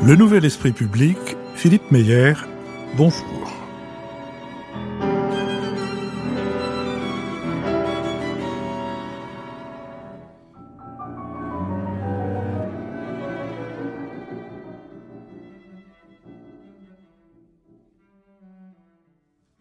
Le Nouvel Esprit Public, Philippe Meyer, bonjour.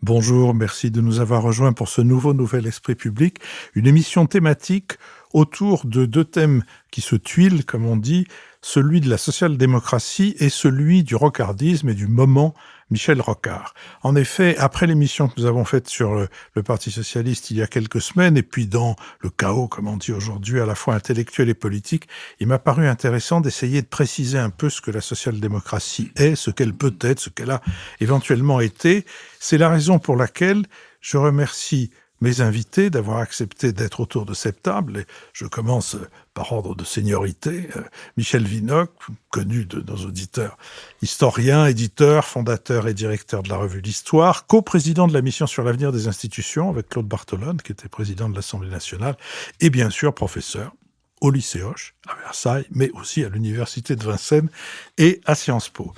Bonjour, merci de nous avoir rejoints pour ce nouveau Nouvel Esprit Public, une émission thématique autour de deux thèmes qui se tuilent, comme on dit, celui de la social-démocratie et celui du rocardisme et du moment Michel Rocard. En effet, après l'émission que nous avons faite sur le Parti socialiste il y a quelques semaines, et puis dans le chaos, comme on dit aujourd'hui, à la fois intellectuel et politique, il m'a paru intéressant d'essayer de préciser un peu ce que la social-démocratie est, ce qu'elle peut être, ce qu'elle a éventuellement été. C'est la raison pour laquelle je remercie mes invités d'avoir accepté d'être autour de cette table. Et je commence par ordre de seniorité. Michel Vinocq, connu de nos auditeurs, historien, éditeur, fondateur et directeur de la revue L'Histoire, coprésident de la mission sur l'avenir des institutions avec Claude Bartholone, qui était président de l'Assemblée nationale, et bien sûr professeur au lycée Hoche, à Versailles, mais aussi à l'université de Vincennes et à Sciences Po.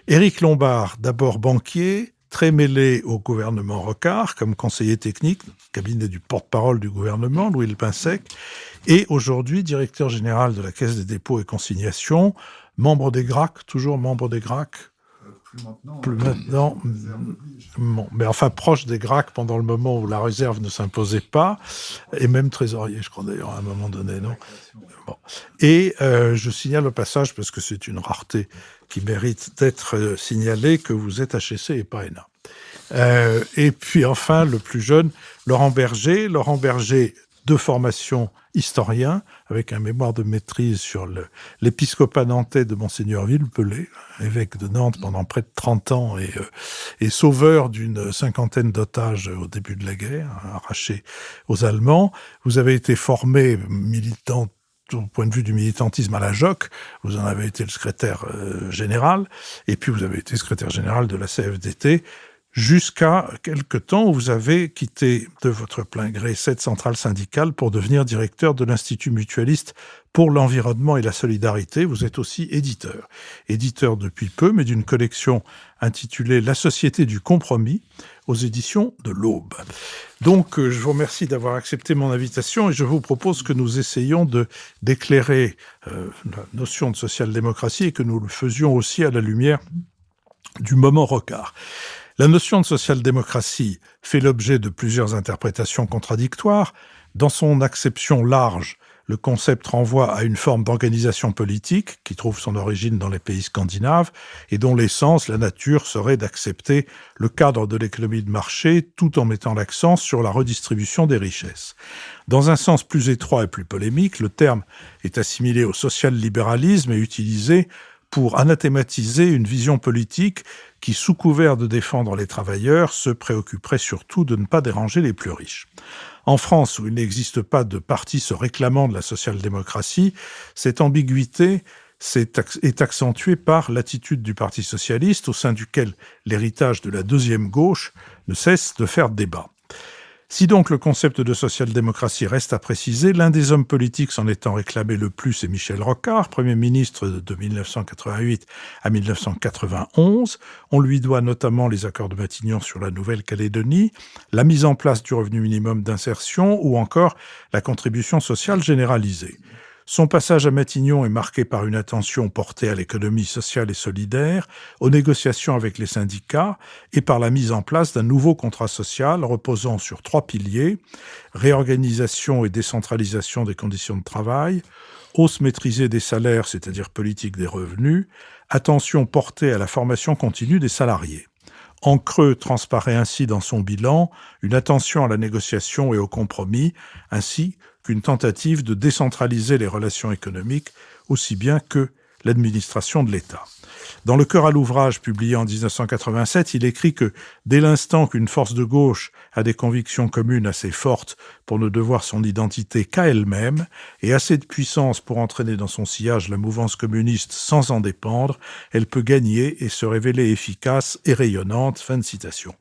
Éric Lombard, d'abord banquier, très mêlé au gouvernement Rocard, comme conseiller technique, cabinet du porte-parole du gouvernement, Louis Le Pinsec, et aujourd'hui directeur général de la Caisse des dépôts et consignations, membre des GRAC, toujours membre des GRAC. Plus maintenant. Bon, mais enfin proche des GRAC pendant le moment où la réserve ne s'imposait pas, et même trésorier, je crois d'ailleurs, à un moment donné, non ? Bon. Et je signale au passage, parce que c'est une rareté qui mérite d'être signalée, que vous êtes HEC et pas ENA. Et puis enfin, le plus jeune, Laurent Berger, de formation historien, avec un mémoire de maîtrise sur l'épiscopat nantais de Monseigneur Villepelé, évêque de Nantes pendant près de 30 ans et sauveur d'une cinquantaine d'otages au début de la guerre, arrachés aux Allemands. Vous avez été formé militant au point de vue du militantisme à la JOC, vous en avez été le secrétaire général, et puis vous avez été secrétaire général de la CFDT, jusqu'à quelque temps où vous avez quitté de votre plein gré cette centrale syndicale pour devenir directeur de l'Institut mutualiste pour l'environnement et la solidarité. Vous êtes aussi éditeur. Éditeur depuis peu, mais d'une collection intitulée « La Société du Compromis » aux éditions de l'Aube. Donc, je vous remercie d'avoir accepté mon invitation et je vous propose que nous essayions d'éclairer la notion de social-démocratie et que nous le faisions aussi à la lumière du moment Rocard. La notion de social-démocratie fait l'objet de plusieurs interprétations contradictoires. Dans son acception large, le concept renvoie à une forme d'organisation politique qui trouve son origine dans les pays scandinaves et dont l'essence, la nature, serait d'accepter le cadre de l'économie de marché tout en mettant l'accent sur la redistribution des richesses. Dans un sens plus étroit et plus polémique, le terme est assimilé au social-libéralisme et utilisé pour anathématiser une vision politique qui, sous couvert de défendre les travailleurs, se préoccuperait surtout de ne pas déranger les plus riches. En France, où il n'existe pas de parti se réclamant de la social-démocratie, cette ambiguïté est accentuée par l'attitude du Parti socialiste, au sein duquel l'héritage de la deuxième gauche ne cesse de faire débat. Si donc le concept de social-démocratie reste à préciser, l'un des hommes politiques s'en étant réclamé le plus est Michel Rocard, Premier ministre de 1988 à 1991. On lui doit notamment les accords de Matignon sur la Nouvelle-Calédonie, la mise en place du revenu minimum d'insertion ou encore la contribution sociale généralisée. Son passage à Matignon est marqué par une attention portée à l'économie sociale et solidaire, aux négociations avec les syndicats et par la mise en place d'un nouveau contrat social reposant sur 3 piliers, réorganisation et décentralisation des conditions de travail, hausse maîtrisée des salaires, c'est-à-dire politique des revenus, attention portée à la formation continue des salariés. En creux transparaît ainsi dans son bilan une attention à la négociation et au compromis, ainsi qu'une tentative de décentraliser les relations économiques aussi bien que l'administration de l'État. Dans Le Cœur à l'ouvrage, publié en 1987, il écrit que dès l'instant qu'une force de gauche a des convictions communes assez fortes pour ne devoir son identité qu'à elle-même et assez de puissance pour entraîner dans son sillage la mouvance communiste sans en dépendre, elle peut gagner et se révéler efficace et rayonnante. Fin de citation.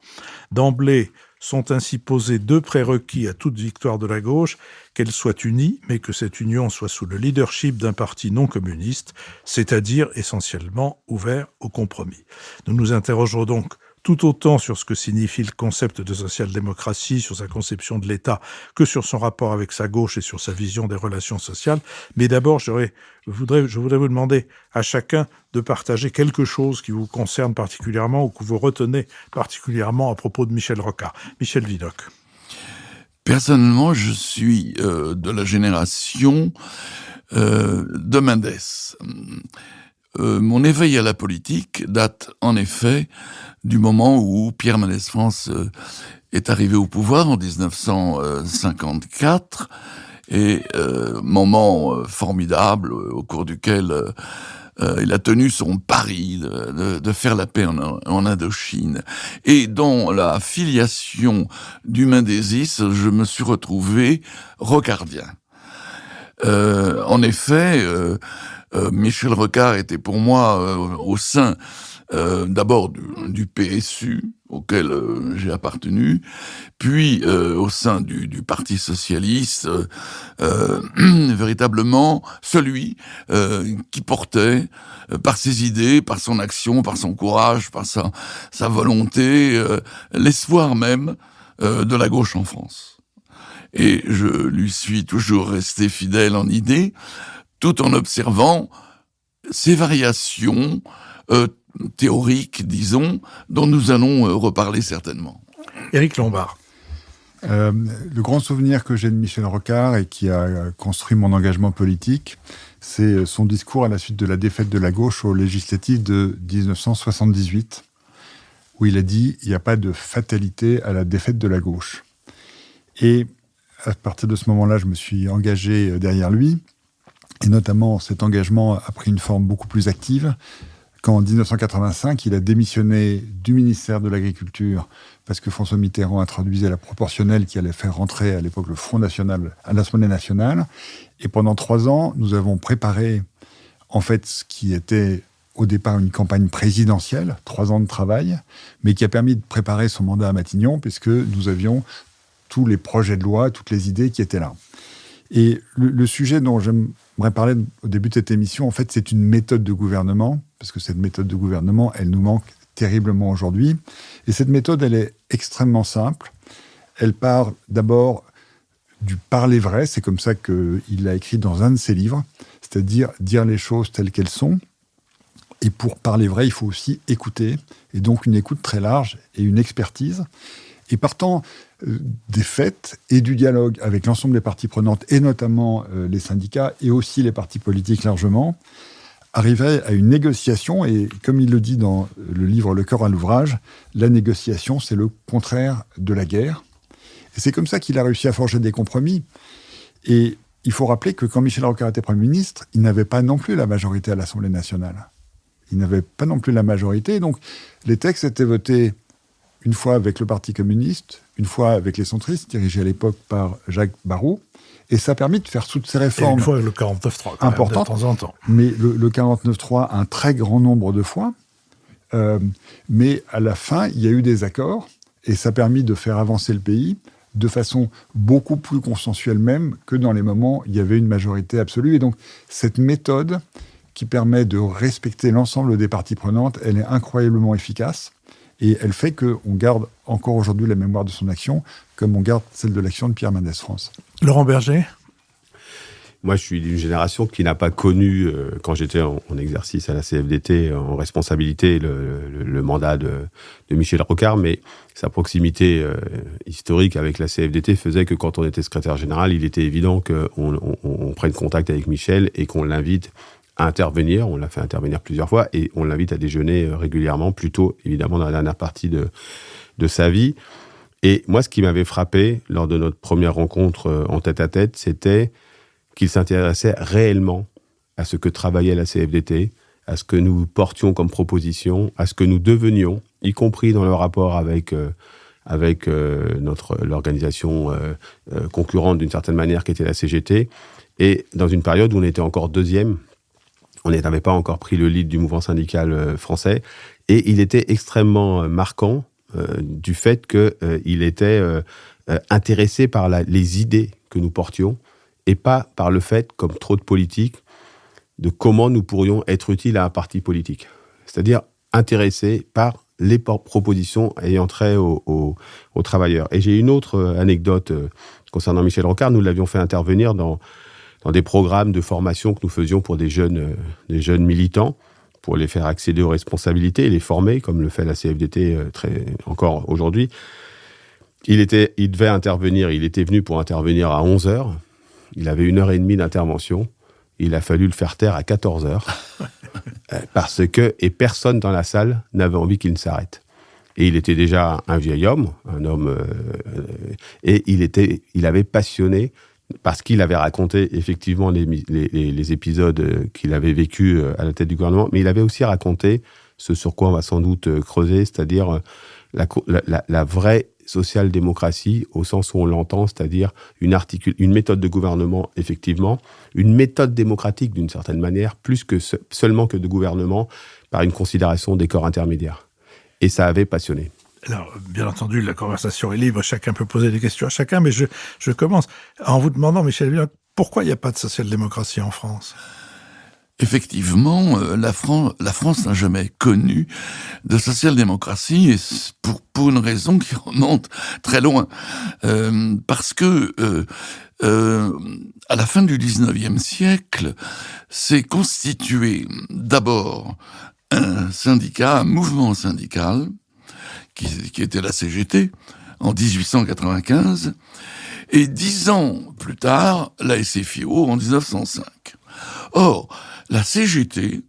D'emblée, sont ainsi posés 2 prérequis à toute victoire de la gauche, qu'elle soit unie, mais que cette union soit sous le leadership d'un parti non communiste, c'est-à-dire essentiellement ouvert au compromis. Nous nous interrogerons donc tout autant sur ce que signifie le concept de social-démocratie, sur sa conception de l'État, que sur son rapport avec sa gauche et sur sa vision des relations sociales. Mais d'abord, je voudrais vous demander à chacun de partager quelque chose qui vous concerne particulièrement ou que vous retenez particulièrement à propos de Michel Rocard. Michel Vidocq. Personnellement, je suis de la génération de Mendès. Mon éveil à la politique date en effet du moment où Pierre Mendès France est arrivé au pouvoir en 1954, et moment formidable au cours duquel il a tenu son pari de faire la paix en Indochine. Et dans la filiation du mendésisme, je me suis retrouvé rocardien. En effet, Michel Rocard était pour moi au sein d'abord du PSU, auquel j'ai appartenu, puis au sein du Parti socialiste, véritablement celui qui portait, par ses idées, par son action, par son courage, par sa volonté, l'espoir même de la gauche en France. Et je lui suis toujours resté fidèle en idée, tout en observant ces variations théoriques, disons, dont nous allons reparler certainement. Éric Lombard. Le grand souvenir que j'ai de Michel Rocard et qui a construit mon engagement politique, c'est son discours à la suite de la défaite de la gauche aux législatives de 1978, où il a dit « il n'y a pas de fatalité à la défaite de la gauche ». Et à partir de ce moment-là, je me suis engagé derrière lui, et notamment cet engagement a pris une forme beaucoup plus active, quand en 1985, il a démissionné du ministère de l'Agriculture parce que François Mitterrand introduisait la proportionnelle qui allait faire rentrer à l'époque le Front National à l'Assemblée nationale. Et pendant 3 ans, nous avons préparé en fait ce qui était au départ une campagne présidentielle, 3 ans de travail, mais qui a permis de préparer son mandat à Matignon puisque nous avions tous les projets de loi, toutes les idées qui étaient là. Et le sujet dont j'aimerais parler au début de cette émission, en fait, c'est une méthode de gouvernement, parce que cette méthode de gouvernement, elle nous manque terriblement aujourd'hui. Et cette méthode, elle est extrêmement simple. Elle part d'abord du parler vrai, c'est comme ça qu'il l'a écrit dans un de ses livres, c'est-à-dire dire les choses telles qu'elles sont. Et pour parler vrai, il faut aussi écouter, et donc une écoute très large et une expertise. Et partant des faits et du dialogue avec l'ensemble des parties prenantes, et notamment les syndicats, et aussi les partis politiques largement, arriver à une négociation, et comme il le dit dans le livre Le cœur à l'ouvrage, la négociation, c'est le contraire de la guerre. Et c'est comme ça qu'il a réussi à forger des compromis. Et il faut rappeler que quand Michel Rocard était Premier ministre, il n'avait pas non plus la majorité à l'Assemblée nationale. Il n'avait pas non plus la majorité, donc les textes étaient votés une fois avec le Parti communiste, une fois avec les centristes, dirigés à l'époque par Jacques Barrot, et ça a permis de faire toutes ces réformes. Et une fois avec le 49.3, importantes, de temps en temps. Mais le 49.3, un très grand nombre de fois. Mais à la fin, il y a eu des accords, et ça a permis de faire avancer le pays de façon beaucoup plus consensuelle même que dans les moments où il y avait une majorité absolue. Et donc, cette méthode qui permet de respecter l'ensemble des parties prenantes, elle est incroyablement efficace. Et elle fait qu'on garde encore aujourd'hui la mémoire de son action, comme on garde celle de l'action de Pierre Mendès France. Laurent Berger. Moi, je suis d'une génération qui n'a pas connu, quand j'étais en exercice à la CFDT, en responsabilité, le mandat de Michel Rocard, mais sa proximité historique avec la CFDT faisait que quand on était secrétaire général, il était évident qu'on prenne contact avec Michel et qu'on l'invite à intervenir. On l'a fait intervenir plusieurs fois et on l'invite à déjeuner régulièrement, plutôt évidemment dans la dernière partie de sa vie. Et moi, ce qui m'avait frappé lors de notre première rencontre en tête-à-tête, c'était qu'il s'intéressait réellement à ce que travaillait la CFDT, à ce que nous portions comme proposition, à ce que nous devenions, y compris dans le rapport avec l'organisation concurrente d'une certaine manière qui était la CGT, et dans une période où on était encore deuxième. On n'avait pas encore pris le lead du mouvement syndical français. Et il était extrêmement marquant du fait qu'il était intéressé par les idées que nous portions et pas par le fait, comme trop de politiques, de comment nous pourrions être utiles à un parti politique. C'est-à-dire intéressé par les propositions ayant trait aux travailleurs. Et j'ai une autre anecdote concernant Michel Rocard. Nous l'avions fait intervenir dans des programmes de formation que nous faisions pour des jeunes militants, pour les faire accéder aux responsabilités et les former, comme le fait la CFDT encore aujourd'hui. Il devait intervenir, il était venu pour intervenir à 11h. Il avait 1h30 d'intervention. Il a fallu le faire taire à 14h. Et personne dans la salle n'avait envie qu'il ne s'arrête. Et il était déjà un vieil homme, et il avait passionné, parce qu'il avait raconté effectivement les épisodes qu'il avait vécus à la tête du gouvernement, mais il avait aussi raconté ce sur quoi on va sans doute creuser, c'est-à-dire la vraie social-démocratie au sens où on l'entend, c'est-à-dire une méthode de gouvernement, effectivement, une méthode démocratique d'une certaine manière, plus que seulement que de gouvernement par une considération des corps intermédiaires. Et ça avait passionné. Alors, bien entendu, la conversation est libre, chacun peut poser des questions à chacun, mais je commence en vous demandant, Michel Vinocq, pourquoi il n'y a pas de social-démocratie en France ? Effectivement, la France n'a jamais connu de social-démocratie, et pour une raison qui remonte très loin. Parce que à la fin du XIXe siècle, s'est constitué d'abord un syndicat, un mouvement syndical, qui était la CGT, en 1895, et 10 ans plus tard, la SFIO en 1905. Or, la CGT,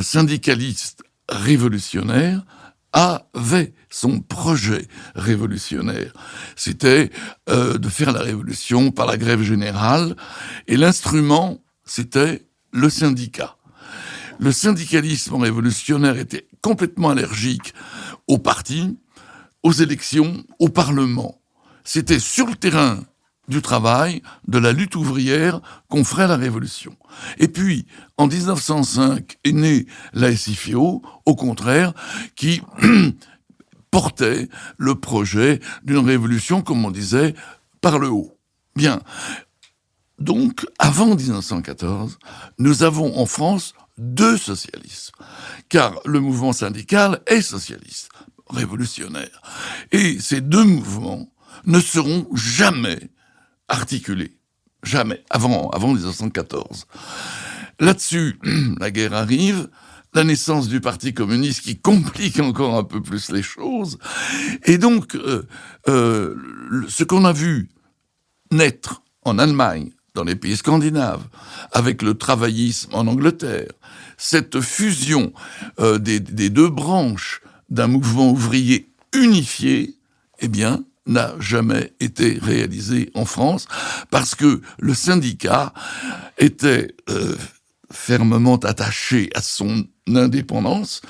syndicaliste révolutionnaire, avait son projet révolutionnaire. C'était de faire la révolution par la grève générale, et l'instrument, c'était le syndicat. Le syndicalisme révolutionnaire était complètement allergique aux partis, aux élections, au Parlement. C'était sur le terrain du travail, de la lutte ouvrière, qu'on ferait la révolution. Et puis, en 1905, est née la SFIO, au contraire, qui portait le projet d'une révolution, comme on disait, par le haut. Bien. Donc, avant 1914, nous avons en France 2 socialismes, car le mouvement syndical est socialiste, révolutionnaire. Et ces 2 mouvements ne seront jamais articulés. Jamais. Avant 1914. Là-dessus, la guerre arrive, la naissance du Parti communiste qui complique encore un peu plus les choses. Et donc, ce qu'on a vu naître en Allemagne, dans les pays scandinaves, avec le travaillisme en Angleterre, cette fusion des 2 branches d'un mouvement ouvrier unifié, eh bien, n'a jamais été réalisé en France, parce que le syndicat était fermement attaché à son indépendance.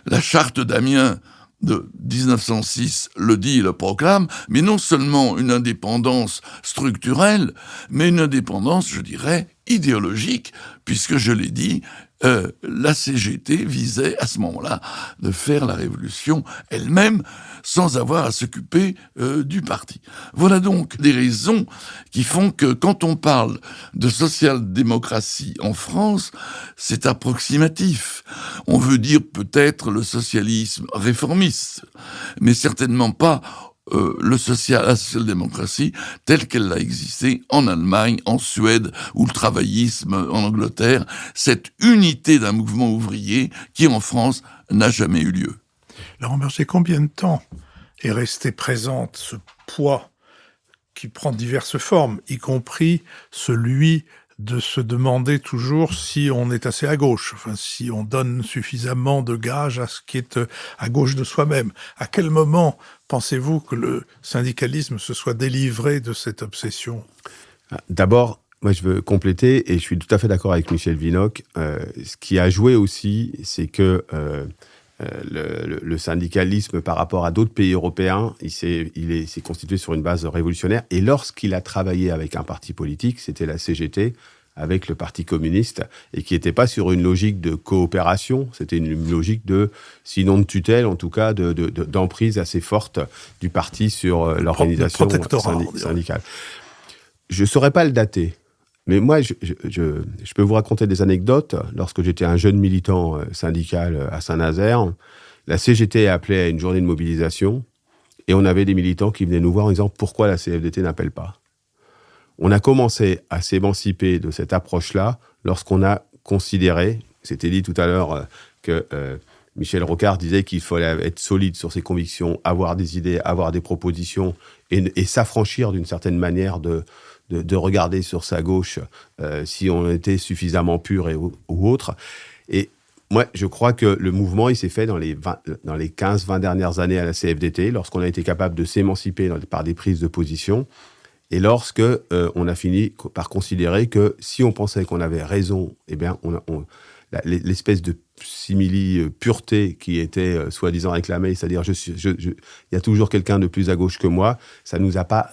La charte d'Amiens de 1906 le dit et le proclame, mais non seulement une indépendance structurelle, mais une indépendance, je dirais, idéologique, puisque, je l'ai dit, la CGT visait à ce moment-là de faire la révolution elle-même sans avoir à s'occuper du parti. Voilà donc des raisons qui font que quand on parle de social-démocratie en France, c'est approximatif. On veut dire peut-être le socialisme réformiste, mais certainement pas la social-démocratie telle qu'elle a existé en Allemagne, en Suède, ou le travaillisme en Angleterre, cette unité d'un mouvement ouvrier qui, en France, n'a jamais eu lieu. Laurent Berger, combien de temps est resté présente ce poids qui prend diverses formes, y compris celui de se demander toujours si on est assez à gauche, enfin, si on donne suffisamment de gages à ce qui est à gauche de soi-même. À quel moment pensez-vous que le syndicalisme se soit délivré de cette obsession ? D'abord, moi je veux compléter, et je suis tout à fait d'accord avec Michel Vinocq, ce qui a joué aussi, c'est que le syndicalisme par rapport à d'autres pays européens, il s'est constitué sur une base révolutionnaire, et lorsqu'il a travaillé avec un parti politique, c'était la CGT, avec le Parti communiste et qui n'était pas sur une logique de coopération, c'était une logique de, sinon de tutelle, en tout cas d'emprise assez forte du parti sur l'organisation syndicale. Je ne saurais pas le dater, mais moi, je peux vous raconter des anecdotes. Lorsque j'étais un jeune militant syndical à Saint-Nazaire, la CGT appelait à une journée de mobilisation et on avait des militants qui venaient nous voir en disant « Pourquoi la CFDT n'appelle pas ?» On a commencé à s'émanciper de cette approche-là lorsqu'on a considéré, c'était dit tout à l'heure que Michel Rocard disait qu'il fallait être solide sur ses convictions, avoir des idées, avoir des propositions et s'affranchir d'une certaine manière de regarder sur sa gauche si on était suffisamment pur ou autre. Et moi, je crois que le mouvement, il s'est fait dans les 15-20 dernières années à la CFDT, lorsqu'on a été capable de s'émanciper par des prises de position. Et lorsque on a fini par considérer que si on pensait qu'on avait raison, eh bien, l'espèce de simili-pureté qui était soi-disant réclamée, c'est-à-dire il y a toujours quelqu'un de plus à gauche que moi, ça ne nous a pas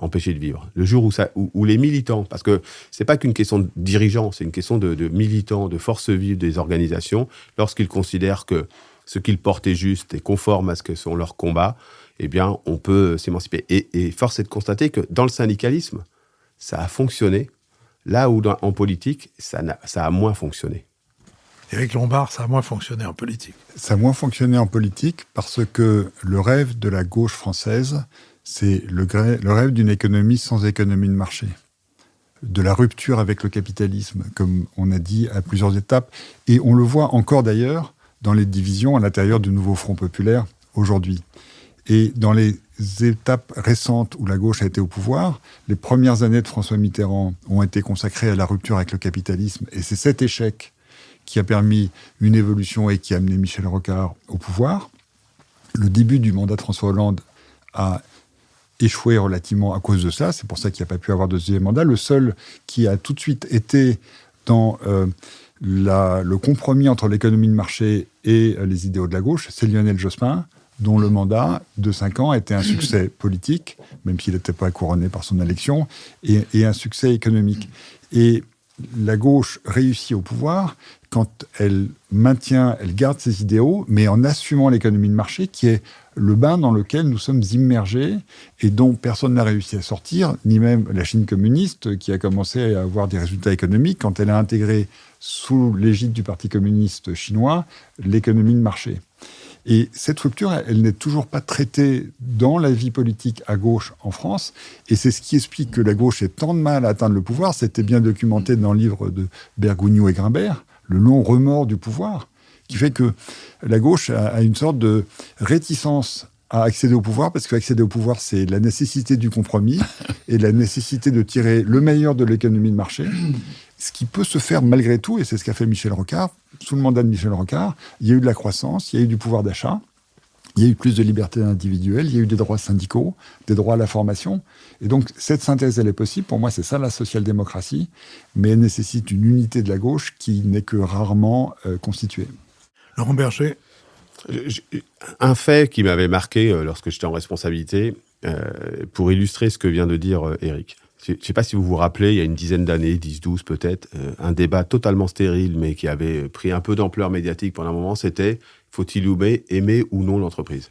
empêché de vivre. Le jour où les militants, parce que c'est pas qu'une question de dirigeants, c'est une question de militants, de force vive des organisations, lorsqu'ils considèrent que ce qu'ils portent est juste et conforme à ce que sont leurs combats, eh bien, on peut s'émanciper. Et force est de constater que dans le syndicalisme, ça a fonctionné, là où en politique, ça a moins fonctionné. Éric Lombard, ça a moins fonctionné en politique. Ça a moins fonctionné en politique parce que le rêve de la gauche française, c'est le rêve d'une économie sans économie de marché, de la rupture avec le capitalisme, comme on a dit à plusieurs étapes. Et on le voit encore d'ailleurs dans les divisions à l'intérieur du nouveau Front populaire aujourd'hui. Et dans les étapes récentes où la gauche a été au pouvoir, les premières années de François Mitterrand ont été consacrées à la rupture avec le capitalisme. Et c'est cet échec qui a permis une évolution et qui a amené Michel Rocard au pouvoir. Le début du mandat de François Hollande a échoué relativement à cause de ça. C'est pour ça qu'il n'y a pas pu avoir de deuxième mandat. Le seul qui a tout de suite été dans le compromis entre l'économie de marché et les idéaux de la gauche, c'est Lionel Jospin, dont le mandat de 5 ans a été un succès politique, même s'il n'était pas couronné par son élection, et un succès économique. Et la gauche réussit au pouvoir quand elle garde ses idéaux, mais en assumant l'économie de marché, qui est le bain dans lequel nous sommes immergés et dont personne n'a réussi à sortir, ni même la Chine communiste, qui a commencé à avoir des résultats économiques quand elle a intégré, sous l'égide du Parti communiste chinois, l'économie de marché. Et cette rupture, elle n'est toujours pas traitée dans la vie politique à gauche en France. Et c'est ce qui explique que la gauche ait tant de mal à atteindre le pouvoir. C'était bien documenté dans le livre de Bergogneau et Grimbert, Le long remords du pouvoir, qui fait que la gauche a une sorte de réticence à accéder au pouvoir, parce qu'accéder au pouvoir, c'est la nécessité du compromis et la nécessité de tirer le meilleur de l'économie de marché. Ce qui peut se faire malgré tout, et c'est ce qu'a fait Michel Rocard. Sous le mandat de Michel Rocard, il y a eu de la croissance, il y a eu du pouvoir d'achat, il y a eu plus de liberté individuelle, il y a eu des droits syndicaux, des droits à la formation. Et donc, cette synthèse, elle est possible. Pour moi, c'est ça la social-démocratie, mais elle nécessite une unité de la gauche qui n'est que rarement constituée. Laurent Berger. Un fait qui m'avait marqué lorsque j'étais en responsabilité, pour illustrer ce que vient de dire Éric. Je ne sais pas si vous vous rappelez, il y a une dizaine d'années, 10-12 peut-être, un débat totalement stérile, mais qui avait pris un peu d'ampleur médiatique pendant un moment, c'était « faut-il aimer ou non l'entreprise ?»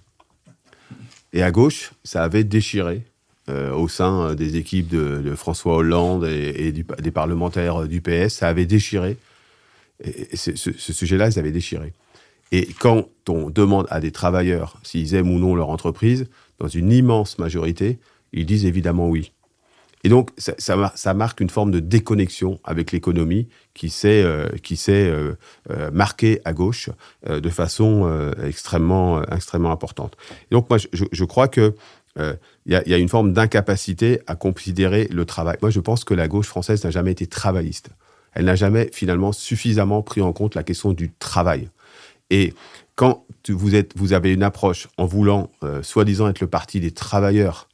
Et à gauche, ça avait déchiré au sein des équipes de François Hollande et des parlementaires du PS, ça avait déchiré. Et ce sujet-là, ils avaient déchiré. Et quand on demande à des travailleurs s'ils aiment ou non leur entreprise, dans une immense majorité, ils disent évidemment oui. Et donc, ça marque une forme de déconnexion avec l'économie qui s'est marquée à gauche de façon extrêmement importante. Et donc, moi, je crois que y a une forme d'incapacité à considérer le travail. Moi, je pense que la gauche française n'a jamais été travailliste. Elle n'a jamais, finalement, suffisamment pris en compte la question du travail. Et quand vous avez une approche en voulant, soi-disant, être le parti des travailleurs,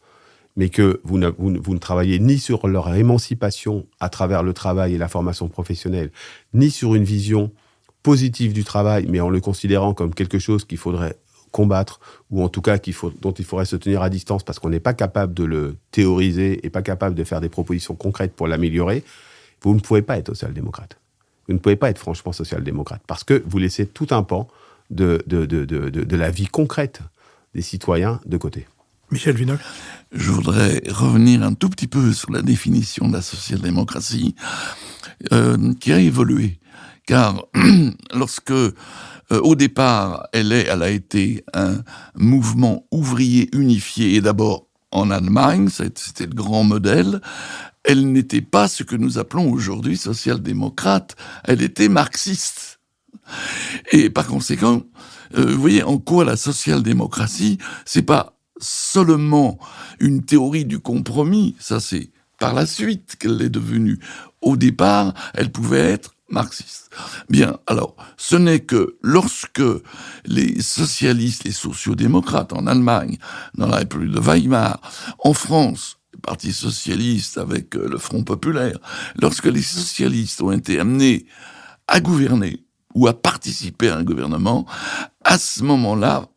mais que vous ne travaillez ni sur leur émancipation à travers le travail et la formation professionnelle, ni sur une vision positive du travail, mais en le considérant comme quelque chose qu'il faudrait combattre, ou en tout cas dont il faudrait se tenir à distance parce qu'on n'est pas capable de le théoriser et pas capable de faire des propositions concrètes pour l'améliorer, vous ne pouvez pas être social-démocrate. Vous ne pouvez pas être franchement social-démocrate parce que vous laissez tout un pan de la vie concrète des citoyens de côté. Michel Vinocq. Je voudrais revenir un tout petit peu sur la définition de la social-démocratie qui a évolué. Car lorsque, au départ, elle a été un mouvement ouvrier unifié, et d'abord en Allemagne, c'était le grand modèle, elle n'était pas ce que nous appelons aujourd'hui social-démocrate, elle était marxiste. Et par conséquent, vous voyez en quoi la social-démocratie, c'est pas seulement une théorie du compromis, ça c'est par la suite qu'elle est devenue. Au départ, elle pouvait être marxiste. Bien, alors, ce n'est que lorsque les socialistes, les sociodémocrates en Allemagne, dans la République de Weimar, en France, le Parti socialiste avec le Front populaire, lorsque les socialistes ont été amenés à gouverner ou à participer à un gouvernement, à ce moment-là,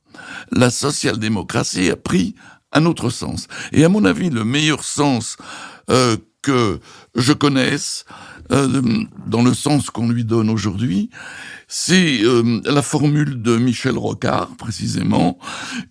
la social-démocratie a pris un autre sens. Et à mon avis, le meilleur sens que je connaisse, dans le sens qu'on lui donne aujourd'hui, c'est la formule de Michel Rocard, précisément,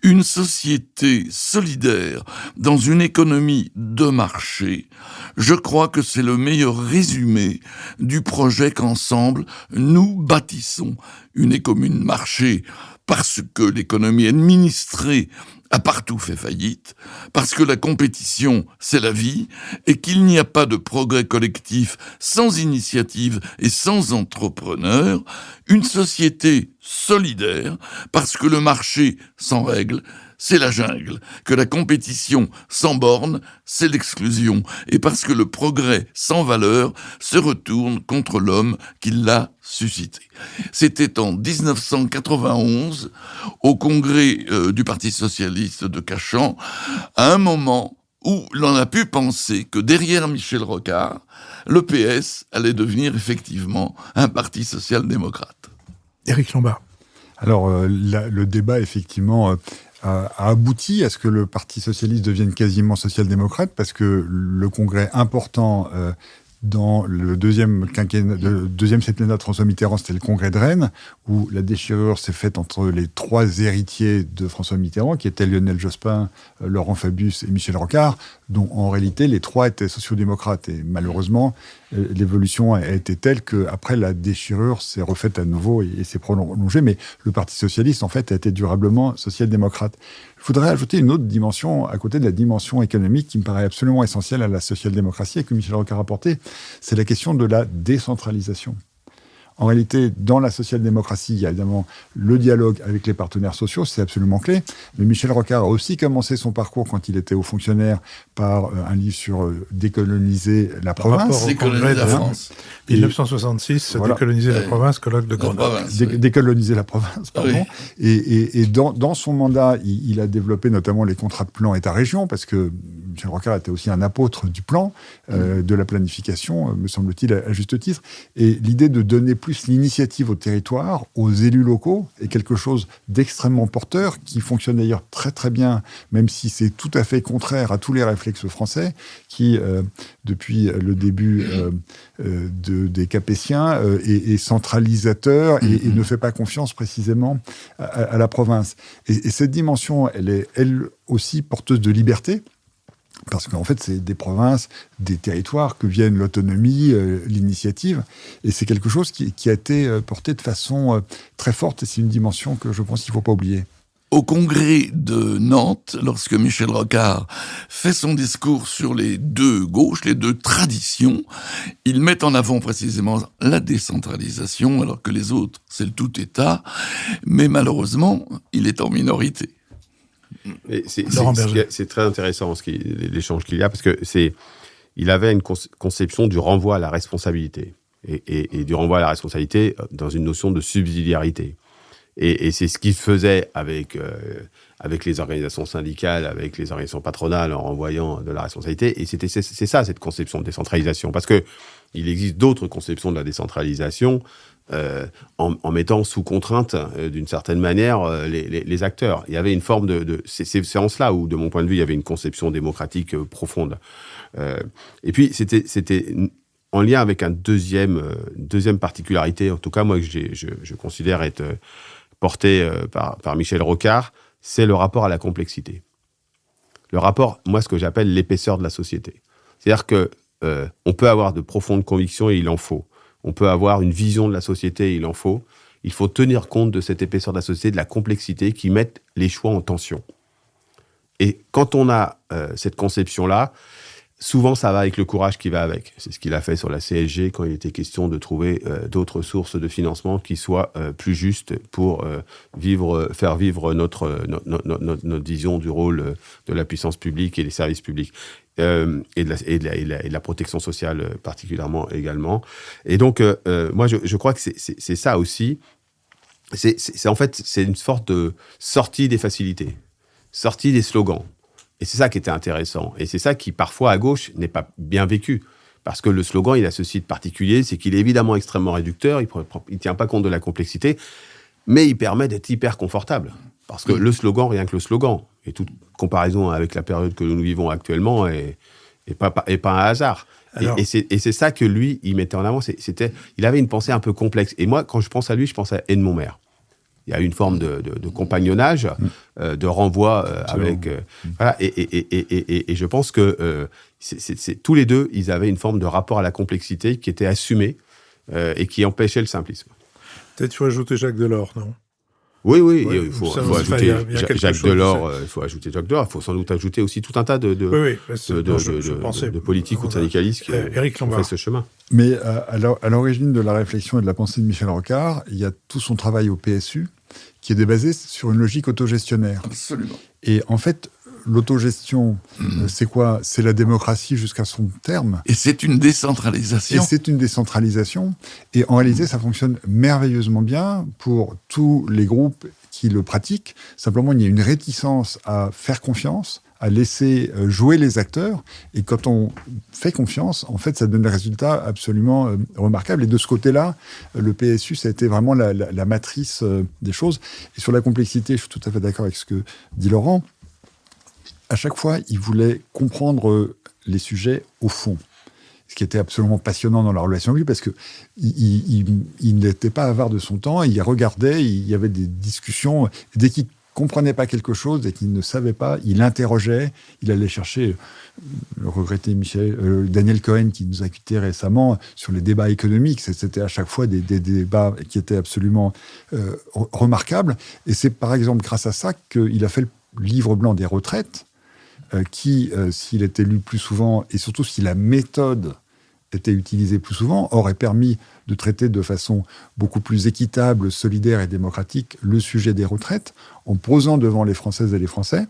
une société solidaire dans une économie de marché. Je crois que c'est le meilleur résumé du projet qu'ensemble nous bâtissons. Une économie de marché parce que l'économie administrée a partout fait faillite, parce que la compétition, c'est la vie, et qu'il n'y a pas de progrès collectif sans initiative et sans entrepreneurs, une société solidaire, parce que le marché sans règles, c'est la jungle, que la compétition sans bornes, c'est l'exclusion, et parce que le progrès sans valeur se retourne contre l'homme qui l'a suscité. C'était en 1991, au congrès du Parti socialiste de Cachan, à un moment où l'on a pu penser que derrière Michel Rocard, le PS allait devenir effectivement un parti social-démocrate. Éric Lombard. Alors, le débat, effectivement, a abouti à ce que le Parti socialiste devienne quasiment social-démocrate, parce que le congrès important dans le deuxième septennat de François Mitterrand, c'était le congrès de Rennes, où la déchirure s'est faite entre les trois héritiers de François Mitterrand, qui étaient Lionel Jospin, Laurent Fabius et Michel Rocard, dont en réalité les trois étaient sociodémocrates. Et malheureusement, l'évolution a été telle qu'après la déchirure s'est refaite à nouveau et s'est prolongée, mais le Parti socialiste en fait a été durablement social-démocrate. Je voudrais ajouter une autre dimension à côté de la dimension économique qui me paraît absolument essentielle à la social-démocratie et que Michel Rocard a portée, c'est la question de la décentralisation. En réalité, dans la social-démocratie, il y a évidemment le dialogue avec les partenaires sociaux, c'est absolument clé. Mais Michel Rocard a aussi commencé son parcours quand il était haut fonctionnaire par un livre sur décoloniser la province. Décoloniser la France. 1966, voilà. Décoloniser la province, colloque de Grenoble. Décoloniser la province, pardon. Oui. Et dans son mandat, il a développé notamment les contrats de plan État-région, parce que Michel Rocard était aussi un apôtre du plan, de la planification, me semble-t-il, à juste titre. Et l'idée de donner plus l'initiative au territoire, aux élus locaux, est quelque chose d'extrêmement porteur, qui fonctionne d'ailleurs très très bien, même si c'est tout à fait contraire à tous les réflexes français, qui, depuis le début des Capétiens, est centralisateur et ne fait pas confiance précisément à la province. Et cette dimension, elle est elle aussi porteuse de liberté, parce qu'en fait, c'est des provinces, des territoires que viennent l'autonomie, l'initiative. Et c'est quelque chose qui a été porté de façon très forte. Et c'est une dimension que je pense qu'il ne faut pas oublier. Au congrès de Nantes, lorsque Michel Rocard fait son discours sur les deux gauches, les deux traditions, il met en avant précisément la décentralisation, alors que les autres, c'est le tout État. Mais malheureusement, il est en minorité. C'est très intéressant l'échange qu'il y a, parce que il avait une conception du renvoi à la responsabilité et du renvoi à la responsabilité dans une notion de subsidiarité. Et c'est ce qu'il faisait avec les organisations syndicales, avec les organisations patronales, en renvoyant de la responsabilité. Et c'est ça, cette conception de décentralisation. Parce que il existe d'autres conceptions de la décentralisation en mettant sous contrainte, d'une certaine manière, les acteurs. Il y avait une forme c'est en cela où, de mon point de vue, il y avait une conception démocratique profonde. Et puis, c'était en lien avec une deuxième particularité, en tout cas moi que je considère être portée par Michel Rocard, c'est le rapport à la complexité. Le rapport, moi, ce que j'appelle l'épaisseur de la société. C'est-à-dire que on peut avoir de profondes convictions et il en faut. On peut avoir une vision de la société et il en faut. Il faut tenir compte de cette épaisseur de la société, de la complexité qui met les choix en tension. Et quand on a cette conception-là, souvent, ça va avec le courage qui va avec. C'est ce qu'il a fait sur la CSG quand il était question de trouver d'autres sources de financement qui soient plus justes pour faire vivre notre vision du rôle de la puissance publique et des services publics. Et de la protection sociale particulièrement également. Et donc, moi, je crois que c'est ça aussi. En fait, c'est une sorte de sortie des facilités, sortie des slogans. Et c'est ça qui était intéressant. Et c'est ça qui, parfois, à gauche, n'est pas bien vécu. Parce que le slogan, il a ceci de particulier, c'est qu'il est évidemment extrêmement réducteur, il ne tient pas compte de la complexité, mais il permet d'être hyper confortable. Parce que le slogan, rien que le slogan, et toute comparaison avec la période que nous vivons actuellement, est pas un hasard. Alors, et c'est ça que lui, il mettait en avant. Il avait une pensée un peu complexe. Et moi, quand je pense à lui, je pense à Edmond Maire. Il y a une forme de compagnonnage, de renvoi avec... voilà, et je pense que tous les deux, ils avaient une forme de rapport à la complexité qui était assumée et qui empêchait le simplisme. Peut-être qu'il faut ajouter Jacques Delors, non ? Oui, Ouais, il faut ajouter Jacques Delors, il faut ajouter Jacques Delors, il faut sans doute ajouter aussi tout un tas de politiques ou de syndicalistes qui ont fait ce chemin. Mais à l'origine de la réflexion et de la pensée de Michel Rocard, il y a tout son travail au PSU qui est basé sur une logique autogestionnaire. Absolument. Et en fait, l'autogestion, c'est quoi ? C'est la démocratie jusqu'à son terme. Et c'est une décentralisation. Et en réalité, ça fonctionne merveilleusement bien pour tous les groupes qui le pratiquent. Simplement, il y a une réticence à faire confiance, à laisser jouer les acteurs. Et quand on fait confiance, en fait, ça donne des résultats absolument remarquables. Et de ce côté-là, le PSU, ça a été vraiment la matrice des choses. Et sur la complexité, je suis tout à fait d'accord avec ce que dit Laurent. À chaque fois, il voulait comprendre les sujets au fond. Ce qui était absolument passionnant dans la relation avec lui, parce qu'il n'était pas avare de son temps, il regardait, il y avait des discussions. Dès qu'il ne comprenait pas quelque chose, dès qu'il ne savait pas, il interrogeait, il allait chercher le regretté Daniel Cohen, qui nous a quittés récemment, sur les débats économiques. C'était à chaque fois des débats qui étaient absolument remarquables. Et c'est par exemple grâce à ça qu'il a fait le livre blanc des retraites, qui, s'il était lu plus souvent, et surtout si la méthode était utilisée plus souvent, aurait permis de traiter de façon beaucoup plus équitable, solidaire et démocratique le sujet des retraites, en posant devant les Françaises et les Français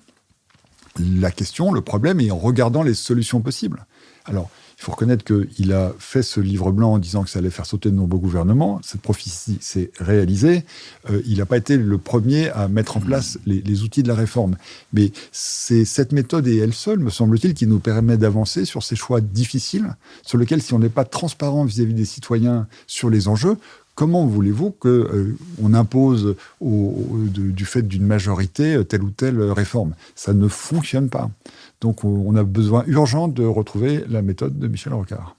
la question, le problème, et en regardant les solutions possibles. Alors, il faut reconnaître qu'il a fait ce livre blanc en disant que ça allait faire sauter de nombreux gouvernements. Cette prophétie s'est réalisée. Il n'a pas été le premier à mettre en place les outils de la réforme. Mais c'est cette méthode et elle seule, me semble-t-il, qui nous permet d'avancer sur ces choix difficiles, sur lesquels, si on n'est pas transparent vis-à-vis des citoyens sur les enjeux, comment voulez-vous qu'on impose du fait d'une majorité telle ou telle réforme ? Ça ne fonctionne pas. Donc on a besoin urgent de retrouver la méthode de Michel Rocard.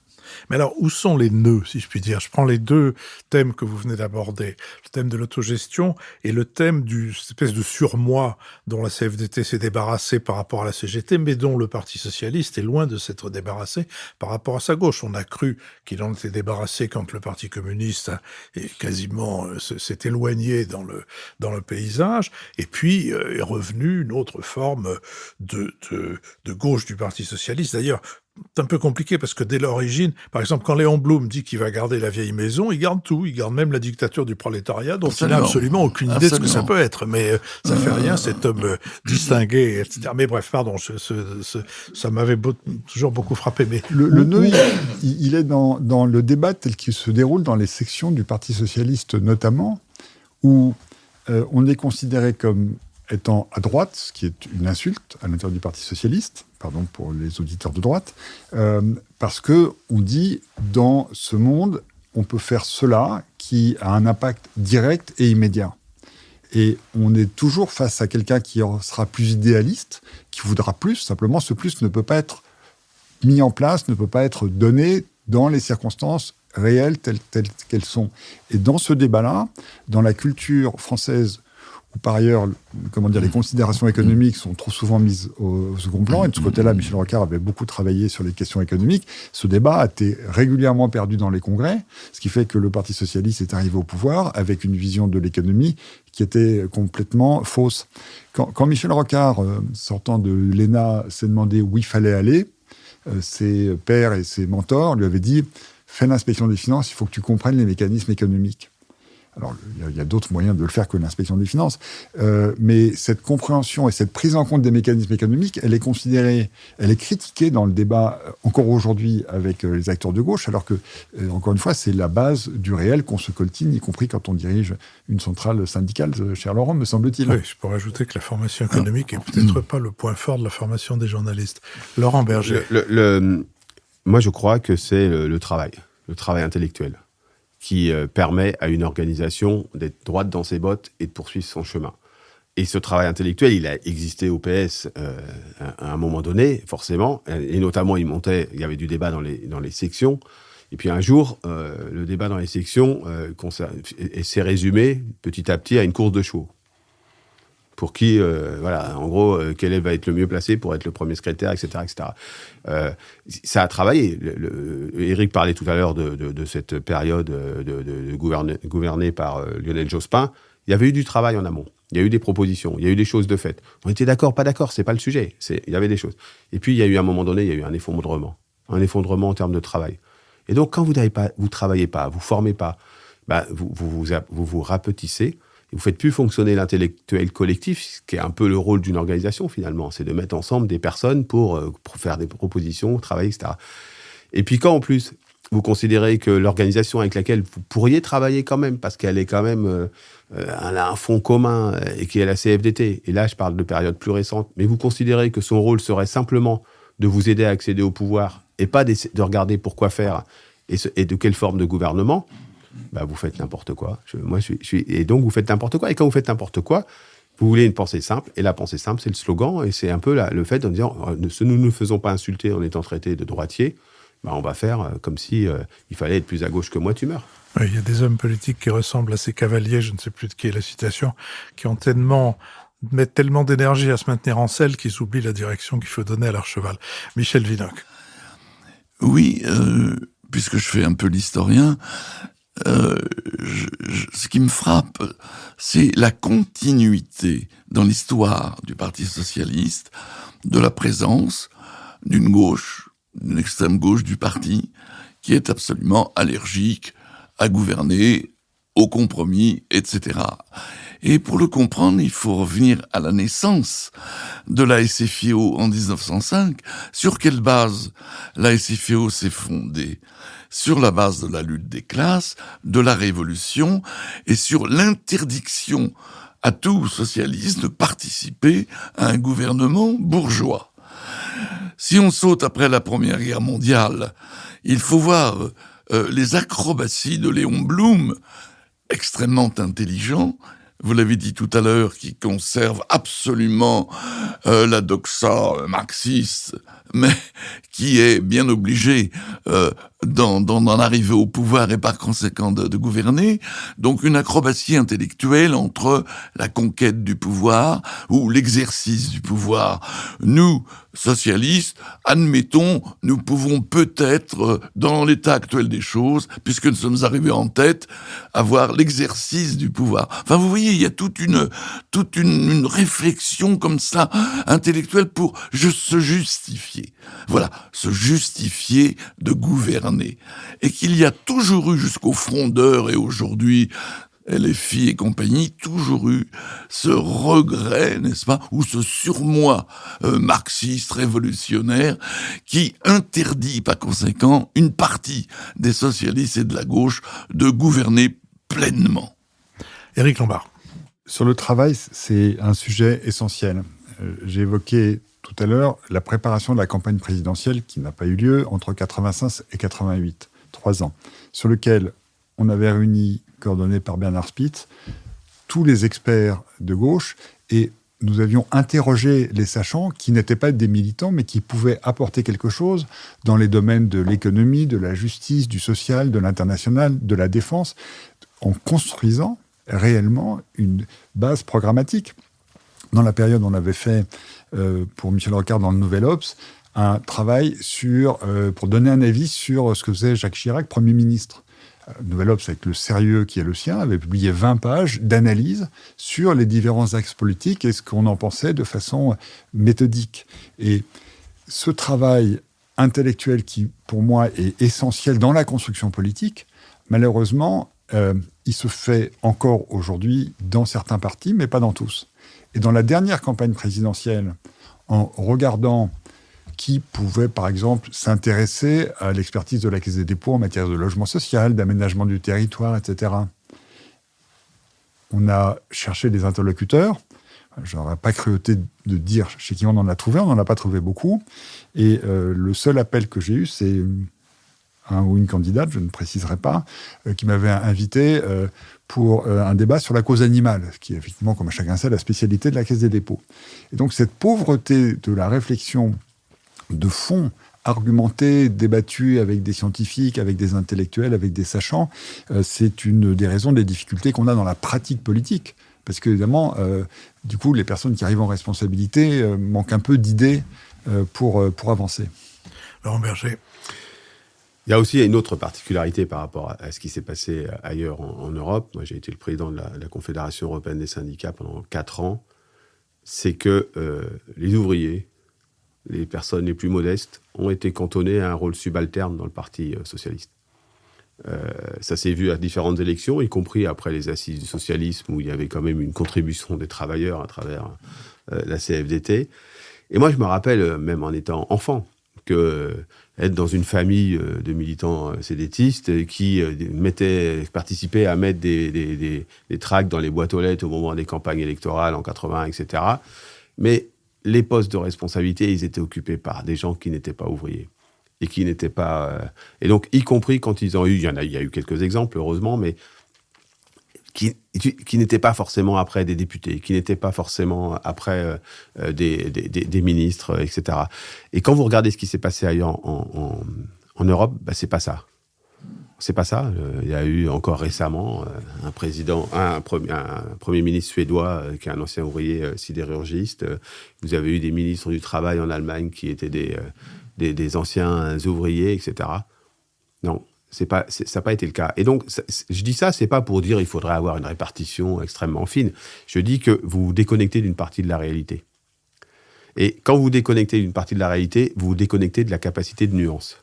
Mais alors, où sont les nœuds, si je puis dire ? Je prends les deux thèmes que vous venez d'aborder, le thème de l'autogestion et le thème d'une espèce de surmoi dont la CFDT s'est débarrassée par rapport à la CGT, mais dont le Parti socialiste est loin de s'être débarrassé par rapport à sa gauche. On a cru qu'il en était débarrassé quand le Parti communiste quasiment s'est éloigné dans le paysage, et puis est revenu une autre forme de gauche du Parti socialiste. D'ailleurs, c'est un peu compliqué parce que dès l'origine, par exemple, quand Léon Blum dit qu'il va garder la vieille maison, il garde tout. Il garde même la dictature du prolétariat, dont il n'a absolument aucune idée de ce que ça peut être. Mais ça fait rien, cet homme distingué, etc. Mais bref, pardon, ça m'avait toujours beaucoup frappé. Mais le nœud, il est dans le débat tel qu'il se déroule dans les sections du Parti socialiste notamment, où on est considéré comme étant à droite, ce qui est une insulte à l'intérieur du Parti socialiste, pardon pour les auditeurs de droite, parce qu'on dit, dans ce monde, on peut faire cela qui a un impact direct et immédiat. Et on est toujours face à quelqu'un qui sera plus idéaliste, qui voudra plus. Simplement, ce plus ne peut pas être mis en place, ne peut pas être donné dans les circonstances réelles telles qu'elles sont. Et dans ce débat-là, dans la culture française, où par ailleurs, les considérations économiques sont trop souvent mises au second plan, et de ce côté-là, Michel Rocard avait beaucoup travaillé sur les questions économiques, ce débat a été régulièrement perdu dans les congrès, ce qui fait que le Parti socialiste est arrivé au pouvoir avec une vision de l'économie qui était complètement fausse. Quand Michel Rocard, sortant de l'ENA, s'est demandé où il fallait aller, ses pairs et ses mentors lui avaient dit « Fais l'inspection des finances, il faut que tu comprennes les mécanismes économiques ». Alors, il y a d'autres moyens de le faire que l'inspection des finances. Mais cette compréhension et cette prise en compte des mécanismes économiques, elle est critiquée dans le débat encore aujourd'hui avec les acteurs de gauche, alors que, encore une fois, c'est la base du réel qu'on se coltine, y compris quand on dirige une centrale syndicale, cher Laurent, me semble-t-il. Oui, je pourrais ajouter que la formation économique n'est peut-être pas le point fort de la formation des journalistes. Laurent Berger. Moi, je crois que c'est le travail intellectuel, qui permet à une organisation d'être droite dans ses bottes et de poursuivre son chemin. Et ce travail intellectuel, il a existé au PS à un moment donné, forcément, et notamment il y avait du débat dans les sections, et puis un jour, le débat dans les sections s'est résumé petit à petit à une course de chevaux. Pour qui, en gros, quel va être le mieux placé pour être le premier secrétaire, etc. Ça a travaillé. Éric parlait tout à l'heure de cette période gouvernée par Lionel Jospin. Il y avait eu du travail en amont. Il y a eu des propositions, il y a eu des choses de fait. On était d'accord, pas d'accord, c'est pas le sujet. Il y avait des choses. Et puis, il y a eu à un moment donné, il y a eu un effondrement en termes de travail. Et donc, quand vous travaillez pas, vous formez pas, vous rapetissez. Vous ne faites plus fonctionner l'intellectuel collectif, ce qui est un peu le rôle d'une organisation, finalement. C'est de mettre ensemble des personnes pour faire des propositions, travailler, etc. Et puis quand, en plus, vous considérez que l'organisation avec laquelle vous pourriez travailler quand même, parce qu'elle est quand même... elle a un fond commun, et qui est la CFDT, et là, je parle de périodes plus récentes, mais vous considérez que son rôle serait simplement de vous aider à accéder au pouvoir, et pas de regarder pourquoi faire, et de quelle forme de gouvernement... vous faites n'importe quoi. Et donc, vous faites n'importe quoi. Et quand vous faites n'importe quoi, vous voulez une pensée simple. Et la pensée simple, c'est le slogan. Et c'est un peu le fait de dire, nous ne faisons pas insulter en étant traités de droitiers. On va faire comme si il fallait être plus à gauche que moi, tu meurs. Oui, il y a des hommes politiques qui ressemblent à ces cavaliers, je ne sais plus de qui est la citation, qui mettent tellement d'énergie à se maintenir en selle qu'ils oublient la direction qu'il faut donner à leur cheval. Michel Vinocq. Oui, puisque je fais un peu l'historien, ce qui me frappe, c'est la continuité dans l'histoire du Parti socialiste de la présence d'une extrême gauche du parti, qui est absolument allergique à gouverner, au compromis, etc. Et pour le comprendre, il faut revenir à la naissance de la SFIO en 1905. Sur quelle base la SFIO s'est fondée ? Sur la base de la lutte des classes, de la Révolution, et sur l'interdiction à tout socialiste de participer à un gouvernement bourgeois. Si on saute après la Première Guerre mondiale, il faut voir les acrobaties de Léon Blum, extrêmement intelligent, vous l'avez dit tout à l'heure, qui conserve absolument la doxa marxiste, mais qui est bien obligé d'en arriver au pouvoir et par conséquent de gouverner. Donc une acrobatie intellectuelle entre la conquête du pouvoir ou l'exercice du pouvoir. Nous, socialistes, admettons, nous pouvons peut-être, dans l'état actuel des choses, puisque nous sommes arrivés en tête, avoir l'exercice du pouvoir. Enfin, vous voyez, il y a toute une réflexion comme ça, intellectuelle, pour se justifier. Voilà, se justifier de gouverner. Et qu'il y a toujours eu, jusqu'aux frondeurs et aujourd'hui, LFI et compagnie, toujours eu ce regret, n'est-ce pas, ou ce surmoi marxiste, révolutionnaire, qui interdit, par conséquent, une partie des socialistes et de la gauche de gouverner pleinement. Éric Lombard. Sur le travail, c'est un sujet essentiel. J'ai évoqué tout à l'heure la préparation de la campagne présidentielle qui n'a pas eu lieu entre 85 et 88, 3 ans, sur lequel on avait réuni, coordonné par Bernard Spitz, tous les experts de gauche et nous avions interrogé les sachants qui n'étaient pas des militants, mais qui pouvaient apporter quelque chose dans les domaines de l'économie, de la justice, du social, de l'international, de la défense, en construisant réellement une base programmatique. Dans la période, on avait fait, pour Michel Rocard dans le Nouvel Obs, un travail pour donner un avis sur ce que faisait Jacques Chirac, Premier ministre. Nouvel Obs, avec le sérieux qui est le sien, avait publié 20 pages d'analyse sur les différents axes politiques et ce qu'on en pensait de façon méthodique. Et ce travail intellectuel qui, pour moi, est essentiel dans la construction politique, malheureusement, il se fait encore aujourd'hui dans certains partis, mais pas dans tous. Et dans la dernière campagne présidentielle, en regardant qui pouvait, par exemple, s'intéresser à l'expertise de la Caisse des dépôts en matière de logement social, d'aménagement du territoire, etc. On a cherché des interlocuteurs. Je n'aurais pas cruauté de dire chez qui on en a trouvé. On n'en a pas trouvé beaucoup. Et le seul appel que j'ai eu, c'est un ou une candidate, je ne préciserai pas, qui m'avait invité pour un débat sur la cause animale, qui est effectivement, comme chacun sait, la spécialité de la Caisse des dépôts. Et donc cette pauvreté de la réflexion de fond, argumenté, débattu avec des scientifiques, avec des intellectuels, avec des sachants, c'est une des raisons des difficultés qu'on a dans la pratique politique. Parce que, évidemment, du coup, les personnes qui arrivent en responsabilité manquent un peu d'idées pour avancer. Laurent Berger. Il y a aussi une autre particularité par rapport à ce qui s'est passé ailleurs en Europe. Moi, j'ai été le président de la Confédération européenne des syndicats pendant 4 ans. C'est que les ouvriers, les personnes les plus modestes, ont été cantonnés à un rôle subalterne dans le Parti socialiste. Ça s'est vu à différentes élections, y compris après les assises du socialisme, où il y avait quand même une contribution des travailleurs à travers la CFDT. Et moi, je me rappelle, même en étant enfant, être dans une famille de militants sédétistes qui participaient à mettre des tracts dans les boîtes aux lettres au moment des campagnes électorales en 80, etc. Mais les postes de responsabilité, ils étaient occupés par des gens qui n'étaient pas ouvriers. Et qui n'étaient pas... Et donc, y compris quand ils ont eu... Il y a eu quelques exemples, heureusement, mais qui n'étaient pas forcément après des députés, qui n'étaient pas forcément après des ministres, etc. Et quand vous regardez ce qui s'est passé ailleurs en Europe, bah, c'est pas ça. C'est pas ça. Il y a eu encore récemment un premier ministre suédois qui est un ancien ouvrier sidérurgiste. Vous avez eu des ministres du Travail en Allemagne qui étaient des anciens ouvriers, etc. Non, ça n'a pas été le cas. Et donc, je dis ça, c'est pas pour dire qu'il faudrait avoir une répartition extrêmement fine. Je dis que vous vous déconnectez d'une partie de la réalité. Et quand vous vous déconnectez d'une partie de la réalité, vous vous déconnectez de la capacité de nuance.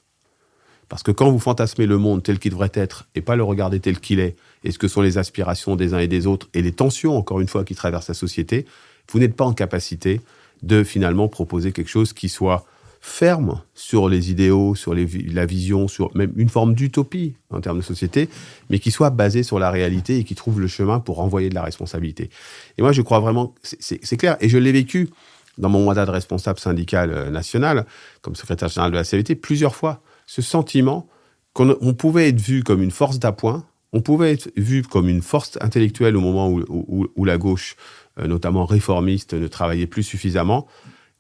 Parce que quand vous fantasmez le monde tel qu'il devrait être et pas le regarder tel qu'il est, et ce que sont les aspirations des uns et des autres, et les tensions, encore une fois, qui traversent la société, vous n'êtes pas en capacité de finalement proposer quelque chose qui soit ferme sur les idéaux, sur la vision, sur même une forme d'utopie en termes de société, mais qui soit basé sur la réalité et qui trouve le chemin pour renvoyer de la responsabilité. Et moi, je crois vraiment, c'est clair, et je l'ai vécu dans mon mandat de responsable syndical national, comme secrétaire général de la CFDT, plusieurs fois, ce sentiment qu'on pouvait être vu comme une force d'appoint, on pouvait être vu comme une force intellectuelle au moment où la gauche, notamment réformiste, ne travaillait plus suffisamment,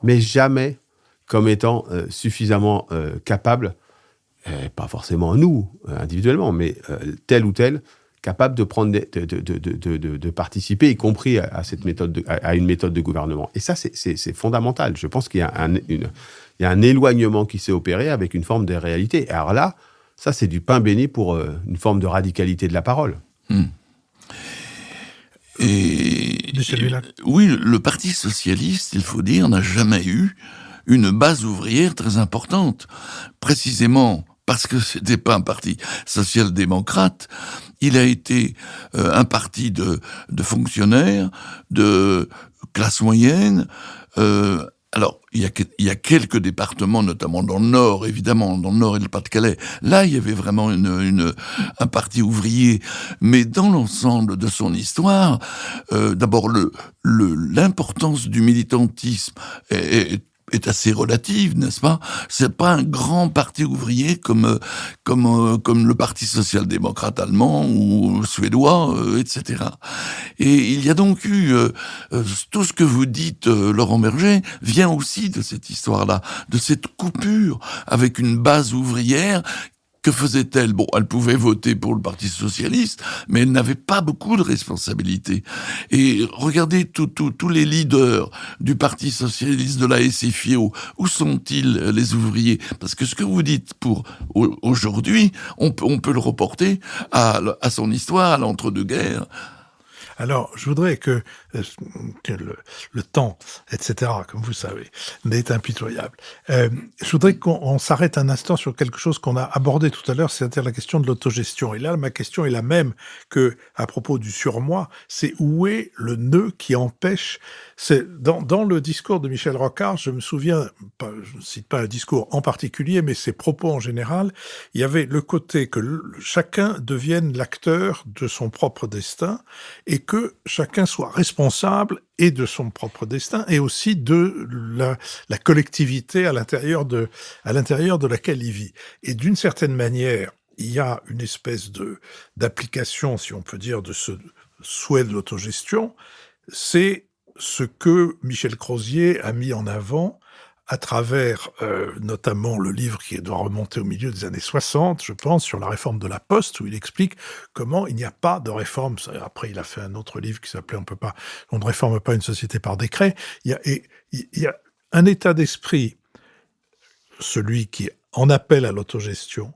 mais jamais comme étant suffisamment capable, pas forcément nous, individuellement, mais tel ou tel, capable de prendre de participer, y compris à cette méthode à une méthode de gouvernement. Et ça, c'est fondamental. Je pense qu'il y a un éloignement qui s'est opéré avec une forme de réalité. Alors là, ça, c'est du pain béni pour une forme de radicalité de la parole. Oui, le Parti socialiste, il faut dire, n'a jamais eu une base ouvrière très importante, précisément parce que c'était pas un parti social-démocrate. Il a été un parti de fonctionnaires, de classe moyenne. Alors, il y a quelques départements, notamment dans le Nord, évidemment, dans le Nord et le Pas-de-Calais. Là, il y avait vraiment un parti ouvrier. Mais dans l'ensemble de son histoire, d'abord, l'importance du militantisme est est assez relative, n'est-ce pas? C'est pas un grand parti ouvrier comme le Parti social-démocrate allemand ou suédois, etc. Et il y a donc eu tout ce que vous dites, Laurent Berger, vient aussi de cette histoire-là, de cette coupure avec une base ouvrière. Que faisait-elle? Bon, elle pouvait voter pour le Parti socialiste, mais elle n'avait pas beaucoup de responsabilités. Et regardez tous les leaders du Parti socialiste, de la SFIO, où sont-ils, les ouvriers? Parce que ce que vous dites pour aujourd'hui, on peut le reporter à son histoire, à l'entre-deux-guerres. Alors, je voudrais que le temps, etc., comme vous savez, n'est impitoyable. Je voudrais qu'on s'arrête un instant sur quelque chose qu'on a abordé tout à l'heure, c'est-à-dire la question de l'autogestion. Et là, ma question est la même que à propos du surmoi, c'est où est le nœud qui empêche... Dans le discours de Michel Rocard, je me souviens, je ne cite pas un discours en particulier, mais ses propos en général, il y avait le côté que chacun devienne l'acteur de son propre destin et que chacun soit responsable et de son propre destin et aussi de la collectivité à l'intérieur de laquelle il vit. Et d'une certaine manière, il y a une espèce d'application, si on peut dire, de ce souhait de l'autogestion. C'est ce que Michel Crozier a mis en avant à travers notamment le livre qui doit remonter au milieu des années 60, je pense, sur la réforme de la Poste, où il explique comment il n'y a pas de réforme. Après, il a fait un autre livre qui s'appelait On ne réforme pas une société par décret. Il y a un état d'esprit, celui qui en appelle à l'autogestion,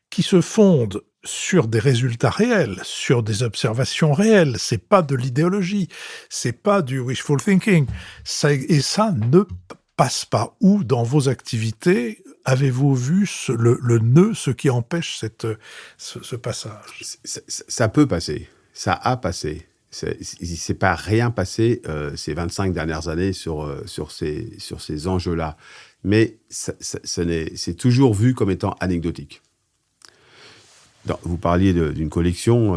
qui se fonde sur des résultats réels, sur des observations réelles. C'est pas de l'idéologie, c'est pas du wishful thinking. Ça ne passe pas. Où, dans vos activités, avez-vous vu le nœud, ce qui empêche ce passage? Ça peut passer. Ça a passé. C'est pas rien passé ces 25 dernières années sur ces enjeux-là. Mais c'est toujours vu comme étant anecdotique. Vous parliez d'une collection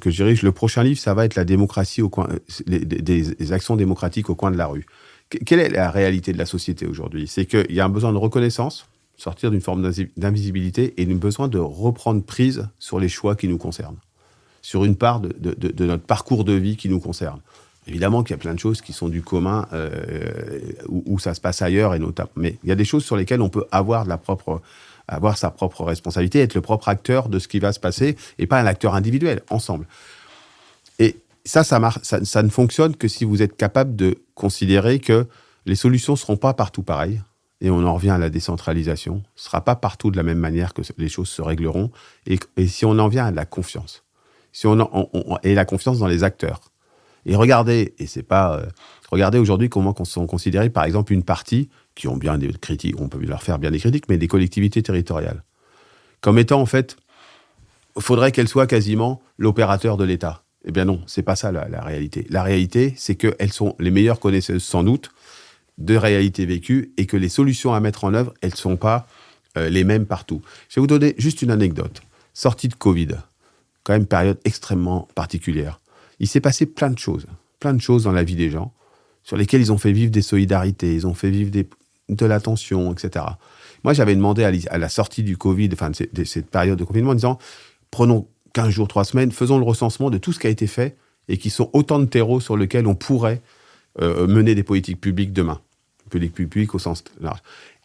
que je dirige. Le prochain livre, ça va être la démocratie au coin, des actions démocratiques au coin de la rue. Quelle est la réalité de la société aujourd'hui? C'est qu'il y a un besoin de reconnaissance, sortir d'une forme d'invisibilité, et un besoin de reprendre prise sur les choix qui nous concernent, sur une part de notre parcours de vie qui nous concerne. Évidemment qu'il y a plein de choses qui sont du commun, où ça se passe ailleurs, mais il y a des choses sur lesquelles on peut avoir sa propre responsabilité, être le propre acteur de ce qui va se passer, et pas un acteur individuel, ensemble. Et ça marche, ça ne fonctionne que si vous êtes capable de considérer que les solutions ne seront pas partout pareilles, et on en revient à la décentralisation. Ce ne sera pas partout de la même manière que les choses se régleront, et si on en vient à la confiance, et la confiance dans les acteurs. Et regardez aujourd'hui comment sont considérées, par exemple, une partie qui ont bien des critiques, on peut leur faire bien des critiques, mais des collectivités territoriales, comme étant, en fait, il faudrait qu'elles soient quasiment l'opérateur de l'État. Eh bien non, c'est pas ça la réalité. La réalité, c'est qu'elles sont les meilleures connaisseuses, sans doute, de réalités vécues, et que les solutions à mettre en œuvre, elles ne sont pas les mêmes partout. Je vais vous donner juste une anecdote. Sortie de Covid, quand même période extrêmement particulière. Il s'est passé plein de choses dans la vie des gens, sur lesquelles ils ont fait vivre des solidarités, ils ont fait vivre de l'attention, etc. Moi, j'avais demandé à la sortie du Covid, enfin de cette période de confinement, en disant, prenons 15 jours, 3 semaines, faisons le recensement de tout ce qui a été fait et qui sont autant de terreaux sur lesquels on pourrait mener des politiques publiques demain. Politiques publiques au sens large.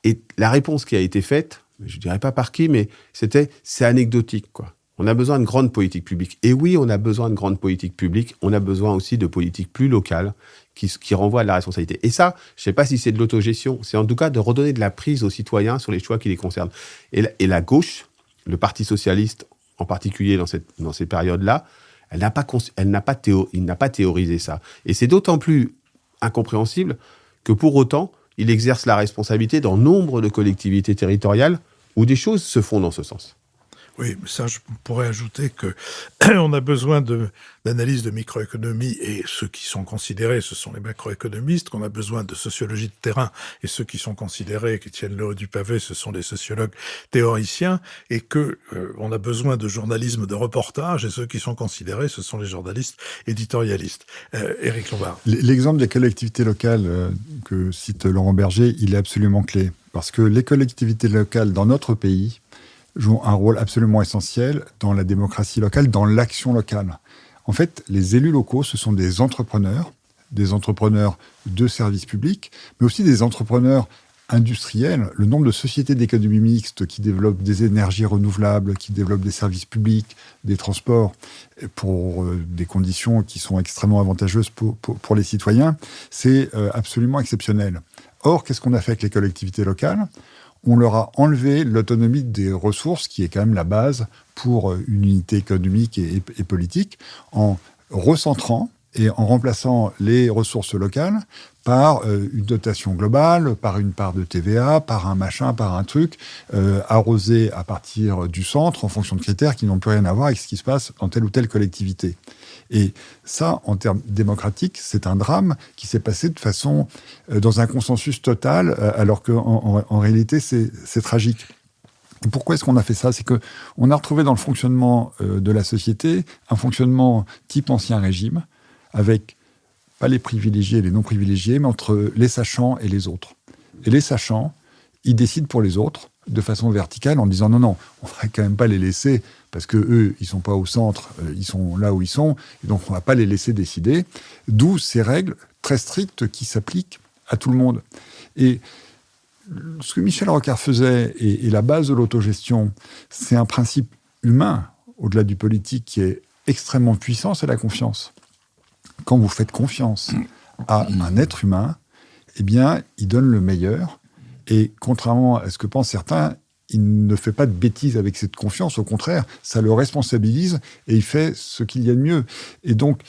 Et la réponse qui a été faite, je ne dirais pas par qui, mais c'est anecdotique, quoi. On a besoin de grandes politiques publiques. Et oui, on a besoin de grandes politiques publiques. On a besoin aussi de politiques plus locales qui renvoient à la responsabilité. Et ça, je ne sais pas si c'est de l'autogestion. C'est en tout cas de redonner de la prise aux citoyens sur les choix qui les concernent. Et la gauche, le Parti socialiste en particulier dans ces périodes-là, il n'a pas théorisé ça. Et c'est d'autant plus incompréhensible que pour autant, il exerce la responsabilité dans nombre de collectivités territoriales où des choses se font dans ce sens. Oui, mais ça, je pourrais ajouter que on a besoin d'analyse de microéconomie, et ceux qui sont considérés, ce sont les macroéconomistes, qu'on a besoin de sociologie de terrain, et ceux qui sont considérés, qui tiennent le haut du pavé, ce sont les sociologues théoriciens, et que on a besoin de journalisme de reportage, et ceux qui sont considérés, ce sont les journalistes éditorialistes. Éric Lombard. L'exemple des collectivités locales que cite Laurent Berger, il est absolument clé, parce que les collectivités locales dans notre pays jouent un rôle absolument essentiel dans la démocratie locale, dans l'action locale. En fait, les élus locaux, ce sont des entrepreneurs de services publics, mais aussi des entrepreneurs industriels. Le nombre de sociétés d'économie mixte qui développent des énergies renouvelables, qui développent des services publics, des transports, pour des conditions qui sont extrêmement avantageuses pour les citoyens, c'est absolument exceptionnel. Or, qu'est-ce qu'on a fait avec les collectivités locales ? On leur a enlevé l'autonomie des ressources, qui est quand même la base pour une unité économique et politique, en recentrant et en remplaçant les ressources locales par une dotation globale, par une part de TVA, par un machin, par un truc, arrosé à partir du centre en fonction de critères qui n'ont plus rien à voir avec ce qui se passe dans telle ou telle collectivité. Et ça, en termes démocratiques, c'est un drame qui s'est passé de façon dans un consensus total, alors qu'en réalité, c'est tragique. Et pourquoi est-ce qu'on a fait ça ? C'est qu'on a retrouvé dans le fonctionnement de la société un fonctionnement type ancien régime, avec pas les privilégiés et les non privilégiés, mais entre les sachants et les autres. Et les sachants, ils décident pour les autres de façon verticale en disant non, on ne va quand même pas les laisser parce que eux, ils sont pas au centre, ils sont là où ils sont, et donc on va pas les laisser décider. D'où ces règles très strictes qui s'appliquent à tout le monde. Et ce que Michel Rocard faisait, et la base de l'autogestion, c'est un principe humain, au-delà du politique, qui est extrêmement puissant, c'est la confiance. Quand vous faites confiance à un être humain, eh bien, il donne le meilleur. Et contrairement à ce que pensent certains, il ne fait pas de bêtises avec cette confiance. Au contraire, ça le responsabilise et il fait ce qu'il y a de mieux. Et donc,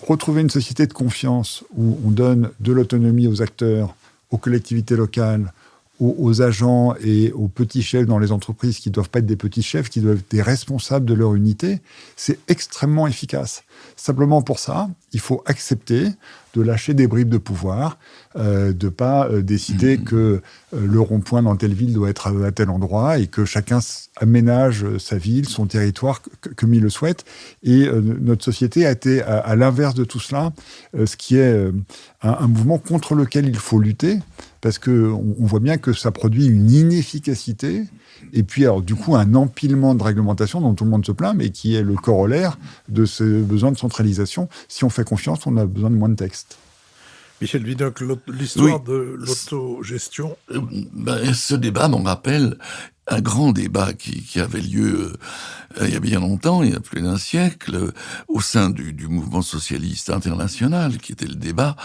retrouver une société de confiance où on donne de l'autonomie aux acteurs, aux collectivités locales, aux agents et aux petits chefs dans les entreprises qui ne doivent pas être des petits chefs, qui doivent être des responsables de leur unité, c'est extrêmement efficace. Simplement pour ça, il faut accepter de lâcher des bribes de pouvoir, de ne pas décider que le rond-point dans telle ville doit être à tel endroit et que chacun aménage sa ville, son territoire comme il le souhaite. Et notre société a été à l'inverse de tout cela, ce qui est un mouvement contre lequel il faut lutter, parce qu'on voit bien que ça produit une inefficacité et puis alors du coup un empilement de réglementation dont tout le monde se plaint, mais qui est le corollaire de ce besoin de centralisation. Si on fait confiance, on a besoin de moins de textes. Michel Vidocq, l'histoire de l'autogestion. Ce débat m'en rappelle un grand débat qui avait lieu il y a bien longtemps, il y a plus d'un siècle, au sein du mouvement socialiste international, qui était le débat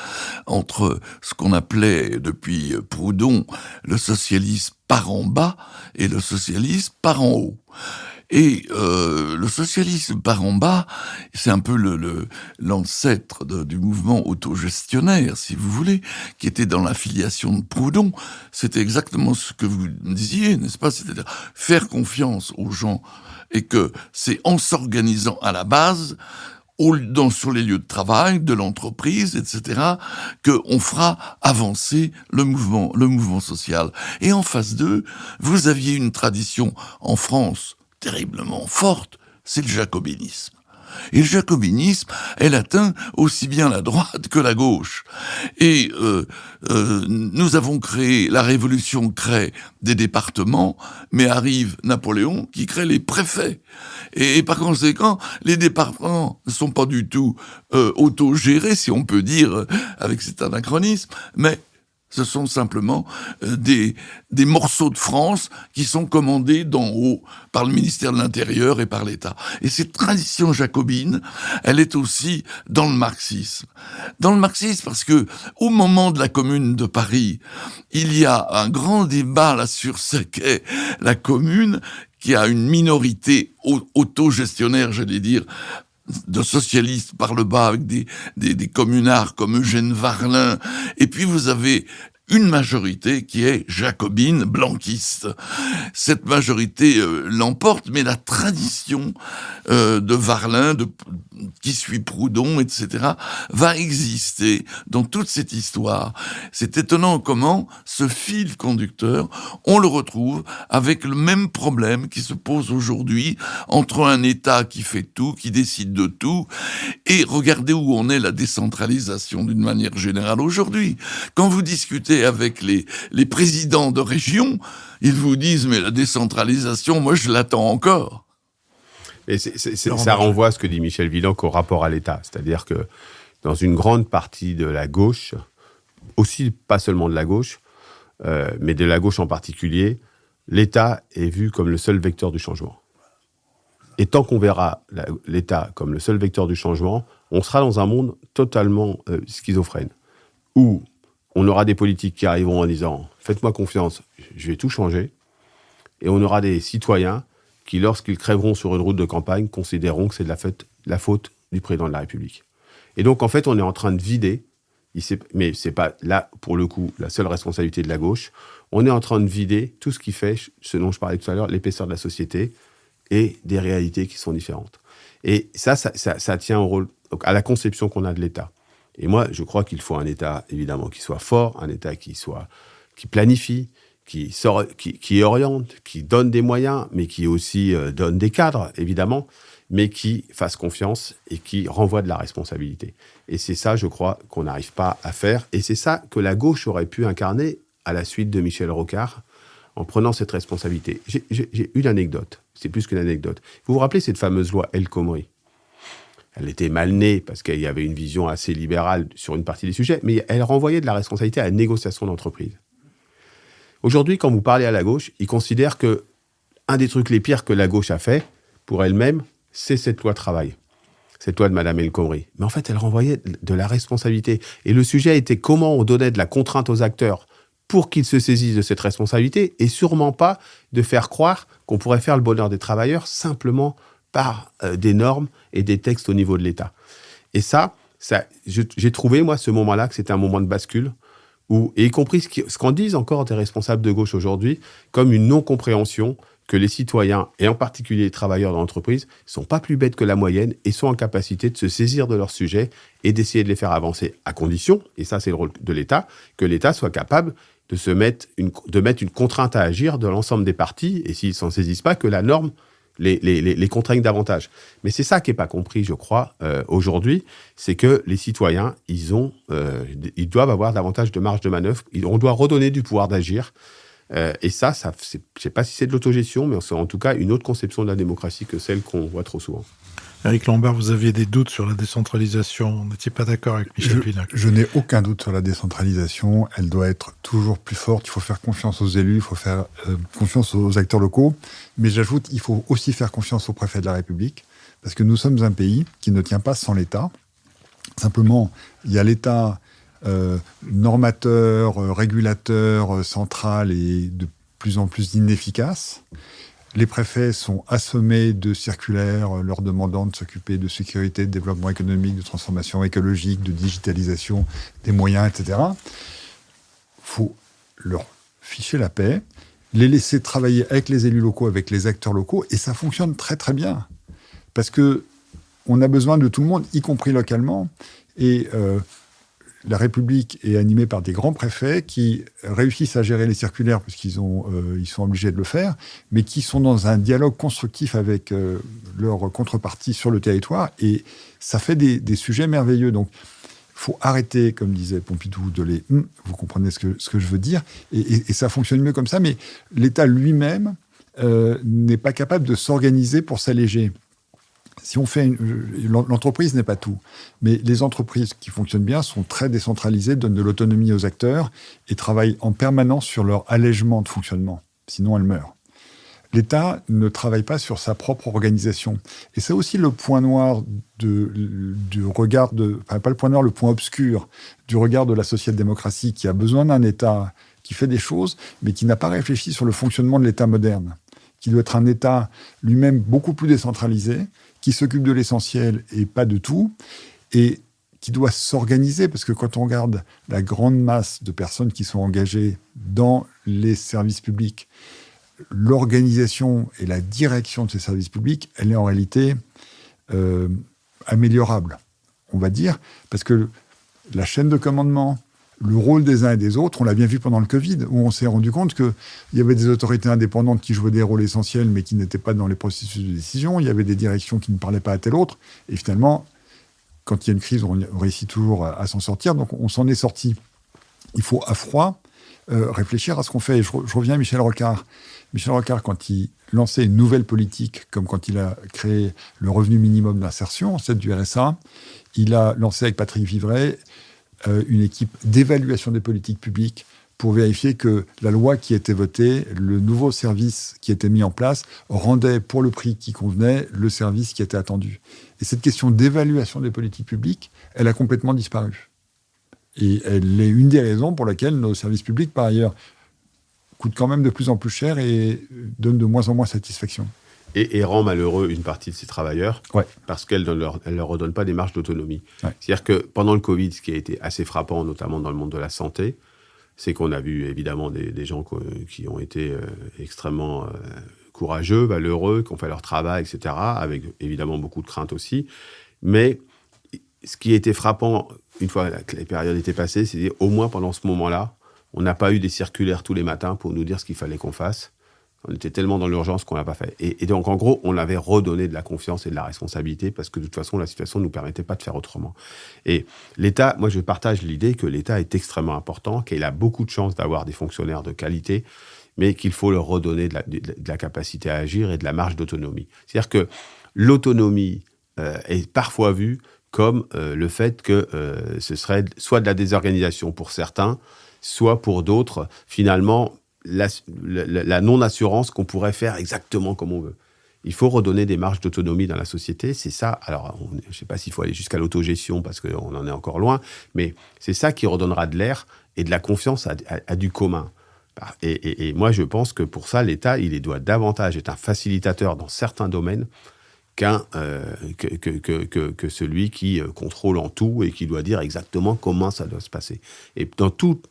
entre ce qu'on appelait depuis Proudhon le socialisme par en bas et le socialisme par en haut. Et le socialisme par en bas, c'est un peu l'ancêtre du mouvement autogestionnaire, si vous voulez, qui était dans l'affiliation de Proudhon. C'était exactement ce que vous disiez, n'est-ce pas ? C'est-à-dire faire confiance aux gens, et que c'est en s'organisant à la base, sur les lieux de travail, de l'entreprise, etc., qu'on fera avancer le mouvement social. Et en face d'eux, vous aviez une tradition en France terriblement forte, c'est le jacobinisme. Et le jacobinisme, elle atteint aussi bien la droite que la gauche. Et nous avons la Révolution crée des départements, mais arrive Napoléon qui crée les préfets. Et par conséquent, les départements ne sont pas du tout autogérés, si on peut dire, avec cet anachronisme, mais ce sont simplement des morceaux de France qui sont commandés d'en haut par le ministère de l'Intérieur et par l'État. Et cette tradition jacobine, elle est aussi dans le marxisme. Dans le marxisme, parce que au moment de la Commune de Paris, il y a un grand débat là sur ce qu'est la Commune, qui a une minorité autogestionnaire, j'allais dire, de socialistes par le bas, avec des communards comme Eugène Varlin. Et puis vous avez une majorité qui est jacobine, blanquiste. Cette majorité l'emporte, mais la tradition de Varlin, qui suit Proudhon, etc., va exister dans toute cette histoire. C'est étonnant comment ce fil conducteur, on le retrouve avec le même problème qui se pose aujourd'hui entre un État qui fait tout, qui décide de tout, et regardez où on est la décentralisation d'une manière générale aujourd'hui. Quand vous discutez avec les présidents de région, ils vous disent « mais la décentralisation, moi je l'attends encore ». Et ça renvoie à ce que dit Michel Willock au rapport à l'État. C'est-à-dire que dans une grande partie de la gauche, aussi pas seulement de la gauche, mais de la gauche en particulier, l'État est vu comme le seul vecteur du changement. Et tant qu'on verra l'État comme le seul vecteur du changement, on sera dans un monde totalement schizophrène, où on aura des politiques qui arriveront en disant « faites-moi confiance, je vais tout changer », et on aura des citoyens qui, lorsqu'ils crèveront sur une route de campagne, considéreront que c'est de la faute du président de la République. Et donc, en fait, on est en train de vider, mais c'est pas là, pour le coup, la seule responsabilité de la gauche, on est en train de vider tout ce qui fait, ce dont je parlais tout à l'heure, l'épaisseur de la société et des réalités qui sont différentes. Et ça tient au rôle, à la conception qu'on a de l'État. Et moi, je crois qu'il faut un État, évidemment, qui soit fort, un État qui planifie, qui oriente, qui donne des moyens, mais qui aussi donne des cadres, évidemment, mais qui fasse confiance et qui renvoie de la responsabilité. Et c'est ça, je crois, qu'on n'arrive pas à faire. Et c'est ça que la gauche aurait pu incarner à la suite de Michel Rocard, en prenant cette responsabilité. J'ai une anecdote, c'est plus qu'une anecdote. Vous vous rappelez cette fameuse loi El Khomri ? Elle était mal née parce qu'il y avait une vision assez libérale sur une partie des sujets, mais elle renvoyait de la responsabilité à la négociation d'entreprise. Aujourd'hui, quand vous parlez à la gauche, ils considèrent que un des trucs les pires que la gauche a fait, pour elle-même, c'est cette loi travail. Cette loi de Madame El Khomri. Mais en fait, elle renvoyait de la responsabilité. Et le sujet était comment on donnait de la contrainte aux acteurs pour qu'ils se saisissent de cette responsabilité, et sûrement pas de faire croire qu'on pourrait faire le bonheur des travailleurs simplement par des normes et des textes au niveau de l'État. Et ça j'ai trouvé, moi, ce moment-là, que c'était un moment de bascule, et y compris ce qu'en disent encore des responsables de gauche aujourd'hui, comme une non-compréhension que les citoyens, et en particulier les travailleurs de l'entreprise, ne sont pas plus bêtes que la moyenne et sont en capacité de se saisir de leurs sujets et d'essayer de les faire avancer, à condition, et ça c'est le rôle de l'État, que l'État soit capable de mettre une contrainte à agir de l'ensemble des partis, et s'ils ne s'en saisissent pas, que la norme les contraignent davantage. Mais c'est ça qui n'est pas compris, je crois, aujourd'hui, c'est que les citoyens, ils doivent avoir davantage de marge de manœuvre, on doit redonner du pouvoir d'agir, et ça je ne sais pas si c'est de l'autogestion, mais c'est en tout cas une autre conception de la démocratie que celle qu'on voit trop souvent. Éric Lombard, vous aviez des doutes sur la décentralisation. Vous n'étiez pas d'accord avec Michel Willock. Je n'ai aucun doute sur la décentralisation. Elle doit être toujours plus forte. Il faut faire confiance aux élus, il faut faire confiance aux acteurs locaux. Mais j'ajoute, il faut aussi faire confiance au préfet de la République, parce que nous sommes un pays qui ne tient pas sans l'État. Simplement, il y a l'État normateur, régulateur, central et de plus en plus inefficace. Les préfets sont assommés de circulaires leur demandant de s'occuper de sécurité, de développement économique, de transformation écologique, de digitalisation des moyens, etc. Il faut leur ficher la paix, les laisser travailler avec les élus locaux, avec les acteurs locaux, et ça fonctionne très très bien. Parce qu'on a besoin de tout le monde, y compris localement, et la République est animée par des grands préfets qui réussissent à gérer les circulaires parce qu'ils sont obligés de le faire, mais qui sont dans un dialogue constructif avec leur contrepartie sur le territoire, et ça fait des sujets merveilleux. Donc, il faut arrêter, comme disait Pompidou, vous comprenez ce que je veux dire, et ça fonctionne mieux comme ça, mais l'État lui-même n'est pas capable de s'organiser pour s'alléger. Si on fait l'entreprise n'est pas tout, mais les entreprises qui fonctionnent bien sont très décentralisées, donnent de l'autonomie aux acteurs et travaillent en permanence sur leur allègement de fonctionnement. Sinon, elles meurent. L'État ne travaille pas sur sa propre organisation. Et c'est aussi le point noir du regard pas le point noir, le point obscur du regard de la social-démocratie qui a besoin d'un État qui fait des choses, mais qui n'a pas réfléchi sur le fonctionnement de l'État moderne, qui doit être un État lui-même beaucoup plus décentralisé, qui s'occupe de l'essentiel et pas de tout, et qui doit s'organiser, parce que quand on regarde la grande masse de personnes qui sont engagées dans les services publics, l'organisation et la direction de ces services publics, elle est en réalité améliorable, on va dire, parce que la chaîne de commandement, le rôle des uns et des autres, on l'a bien vu pendant le Covid, où on s'est rendu compte qu'il y avait des autorités indépendantes qui jouaient des rôles essentiels, mais qui n'étaient pas dans les processus de décision. Il y avait des directions qui ne parlaient pas à tel autre. Et finalement, quand il y a une crise, on réussit toujours à s'en sortir. Donc, on s'en est sorti. Il faut, à froid, réfléchir à ce qu'on fait. Et je reviens à Michel Rocard. Michel Rocard, quand il lançait une nouvelle politique, comme quand il a créé le revenu minimum d'insertion, celle du RSA, il a lancé avec Patrick Vivray une équipe d'évaluation des politiques publiques pour vérifier que la loi qui était votée, le nouveau service qui était mis en place, rendait pour le prix qui convenait le service qui était attendu. Et cette question d'évaluation des politiques publiques, elle a complètement disparu. Et elle est une des raisons pour lesquelles nos services publics, par ailleurs, coûtent quand même de plus en plus cher et donnent de moins en moins satisfaction. Et rend malheureux une partie de ces travailleurs, ouais, parce qu'elle ne leur redonne pas des marges d'autonomie. Ouais. C'est-à-dire que pendant le Covid, ce qui a été assez frappant, notamment dans le monde de la santé, c'est qu'on a vu évidemment des gens qui ont été extrêmement courageux, valeureux, qui ont fait leur travail, etc., avec évidemment beaucoup de crainte aussi. Mais ce qui était frappant, une fois que les périodes étaient passées, c'est qu'au moins pendant ce moment-là, on n'a pas eu des circulaires tous les matins pour nous dire ce qu'il fallait qu'on fasse. On était tellement dans l'urgence qu'on ne l'a pas fait. Et donc, en gros, on avait redonné de la confiance et de la responsabilité parce que, de toute façon, la situation ne nous permettait pas de faire autrement. Et l'État, moi, je partage l'idée que l'État est extrêmement important, qu'il a beaucoup de chances d'avoir des fonctionnaires de qualité, mais qu'il faut leur redonner de la capacité à agir et de la marge d'autonomie. C'est-à-dire que l'autonomie est parfois vue comme le fait que ce serait soit de la désorganisation pour certains, soit pour d'autres, finalement, la non-assurance qu'on pourrait faire exactement comme on veut. Il faut redonner des marges d'autonomie dans la société, c'est ça. Alors, je ne sais pas s'il faut aller jusqu'à l'autogestion parce qu'on en est encore loin, mais c'est ça qui redonnera de l'air et de la confiance à du commun. Et moi, je pense que pour ça, l'État, il doit davantage être un facilitateur dans certains domaines que celui qui contrôle en tout et qui doit dire exactement comment ça doit se passer. Et dans toute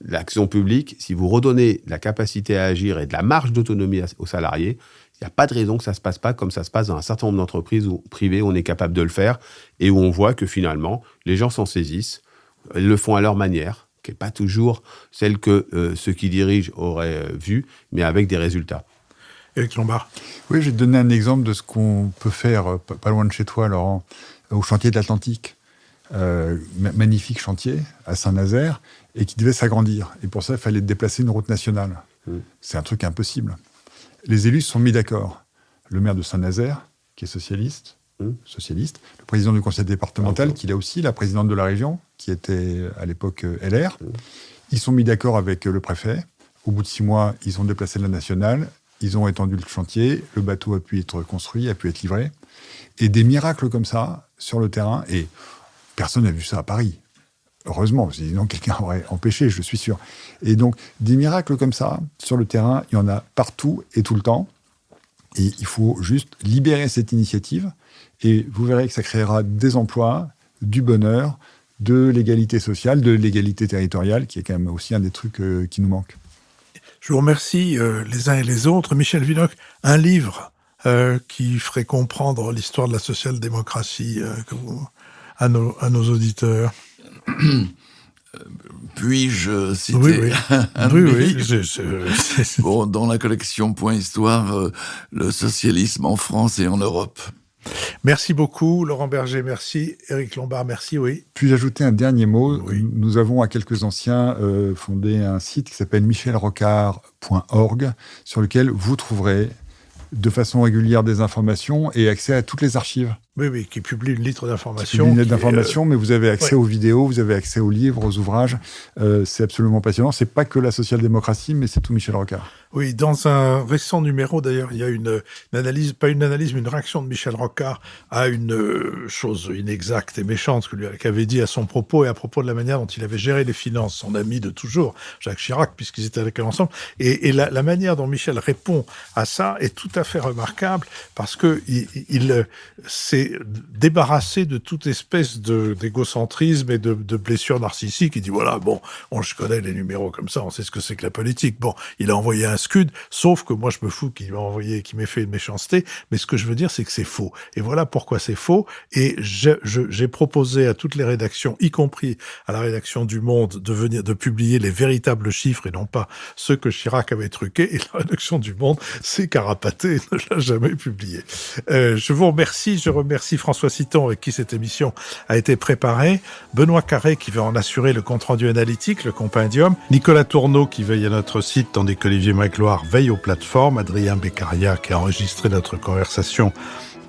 l'action publique, si vous redonnez la capacité à agir et de la marge d'autonomie aux salariés, il n'y a pas de raison que ça ne se passe pas comme ça se passe dans un certain nombre d'entreprises privées où on est capable de le faire et où on voit que finalement, les gens s'en saisissent, ils le font à leur manière, qui n'est pas toujours celle que ceux qui dirigent auraient vue, mais avec des résultats. Éric Lombard. Oui, je vais te donner un exemple de ce qu'on peut faire pas loin de chez toi, Laurent, au chantier de l'Atlantique. Magnifique chantier à Saint-Nazaire et qui devait s'agrandir. Et pour ça, il fallait déplacer une route nationale. C'est un truc impossible. Les élus se sont mis d'accord. Le maire de Saint-Nazaire, qui est socialiste, le président du conseil départemental, qui est aussi la présidente de la région, qui était à l'époque LR. Ils sont mis d'accord avec le préfet. Au bout de 6 mois, ils ont déplacé la nationale, ils ont étendu le chantier, le bateau a pu être construit, a pu être livré. Et des miracles comme ça, sur le terrain, et personne n'a vu ça à Paris. Heureusement, sinon quelqu'un aurait empêché, je suis sûr. Et donc, des miracles comme ça, sur le terrain, il y en a partout et tout le temps. Et il faut juste libérer cette initiative. Et vous verrez que ça créera des emplois, du bonheur, de l'égalité sociale, de l'égalité territoriale, qui est quand même aussi un des trucs qui nous manque. Je vous remercie les uns et les autres. Michel Vinocq, un livre qui ferait comprendre l'histoire de la social-démocratie à nos auditeurs. Puis-je citer Oui. un Oui. Bon, dans la collection Point Histoire, le socialisme en France et en Europe. Merci beaucoup, Laurent Berger, merci. Éric Lombard, merci, oui. Puis-je ajouter un dernier mot? Oui. Nous avons, à quelques anciens, fondé un site qui s'appelle michelrocard.org, sur lequel vous trouverez de façon régulière des informations et accès à toutes les archives. Oui, qui publie une lettre d'information. Mais vous avez accès aux vidéos, vous avez accès aux livres, aux ouvrages. C'est absolument passionnant. C'est pas que la social-démocratie, mais c'est tout Michel Rocard. Oui, dans un récent numéro, d'ailleurs, il y a une analyse, pas une analyse, mais une réaction de Michel Rocard à une chose inexacte et méchante qu'avait dit à son propos et à propos de la manière dont il avait géré les finances, son ami de toujours, Jacques Chirac, puisqu'ils étaient avec elle ensemble. Et la manière dont Michel répond à ça est tout à fait remarquable parce que c'est est débarrassé de toute espèce d'égocentrisme et de blessures narcissiques. Il dit, voilà, bon, je connais les numéros comme ça, on sait ce que c'est que la politique. Bon, il a envoyé un scud, sauf que moi, je me fous qu'il m'ait fait une méchanceté, mais ce que je veux dire, c'est que c'est faux. Et voilà pourquoi c'est faux. Et j'ai proposé à toutes les rédactions, y compris à la rédaction du Monde, de publier les véritables chiffres et non pas ceux que Chirac avait truqués. Et la rédaction du Monde s'est carapatée et ne l'a jamais publié. Je vous remercie. Je remercie François Citon avec qui cette émission a été préparée. Benoît Carré qui va en assurer le compte-rendu analytique, le compendium. Nicolas Tourneau qui veille à notre site tandis qu'Olivier Magloire veille aux plateformes. Adrien Beccaria qui a enregistré notre conversation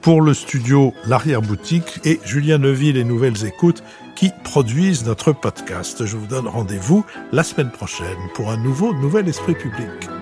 pour le studio L'Arrière-Boutique et Julien Neuville et Nouvelles Écoutes qui produisent notre podcast. Je vous donne rendez-vous la semaine prochaine pour un nouvel Esprit Public.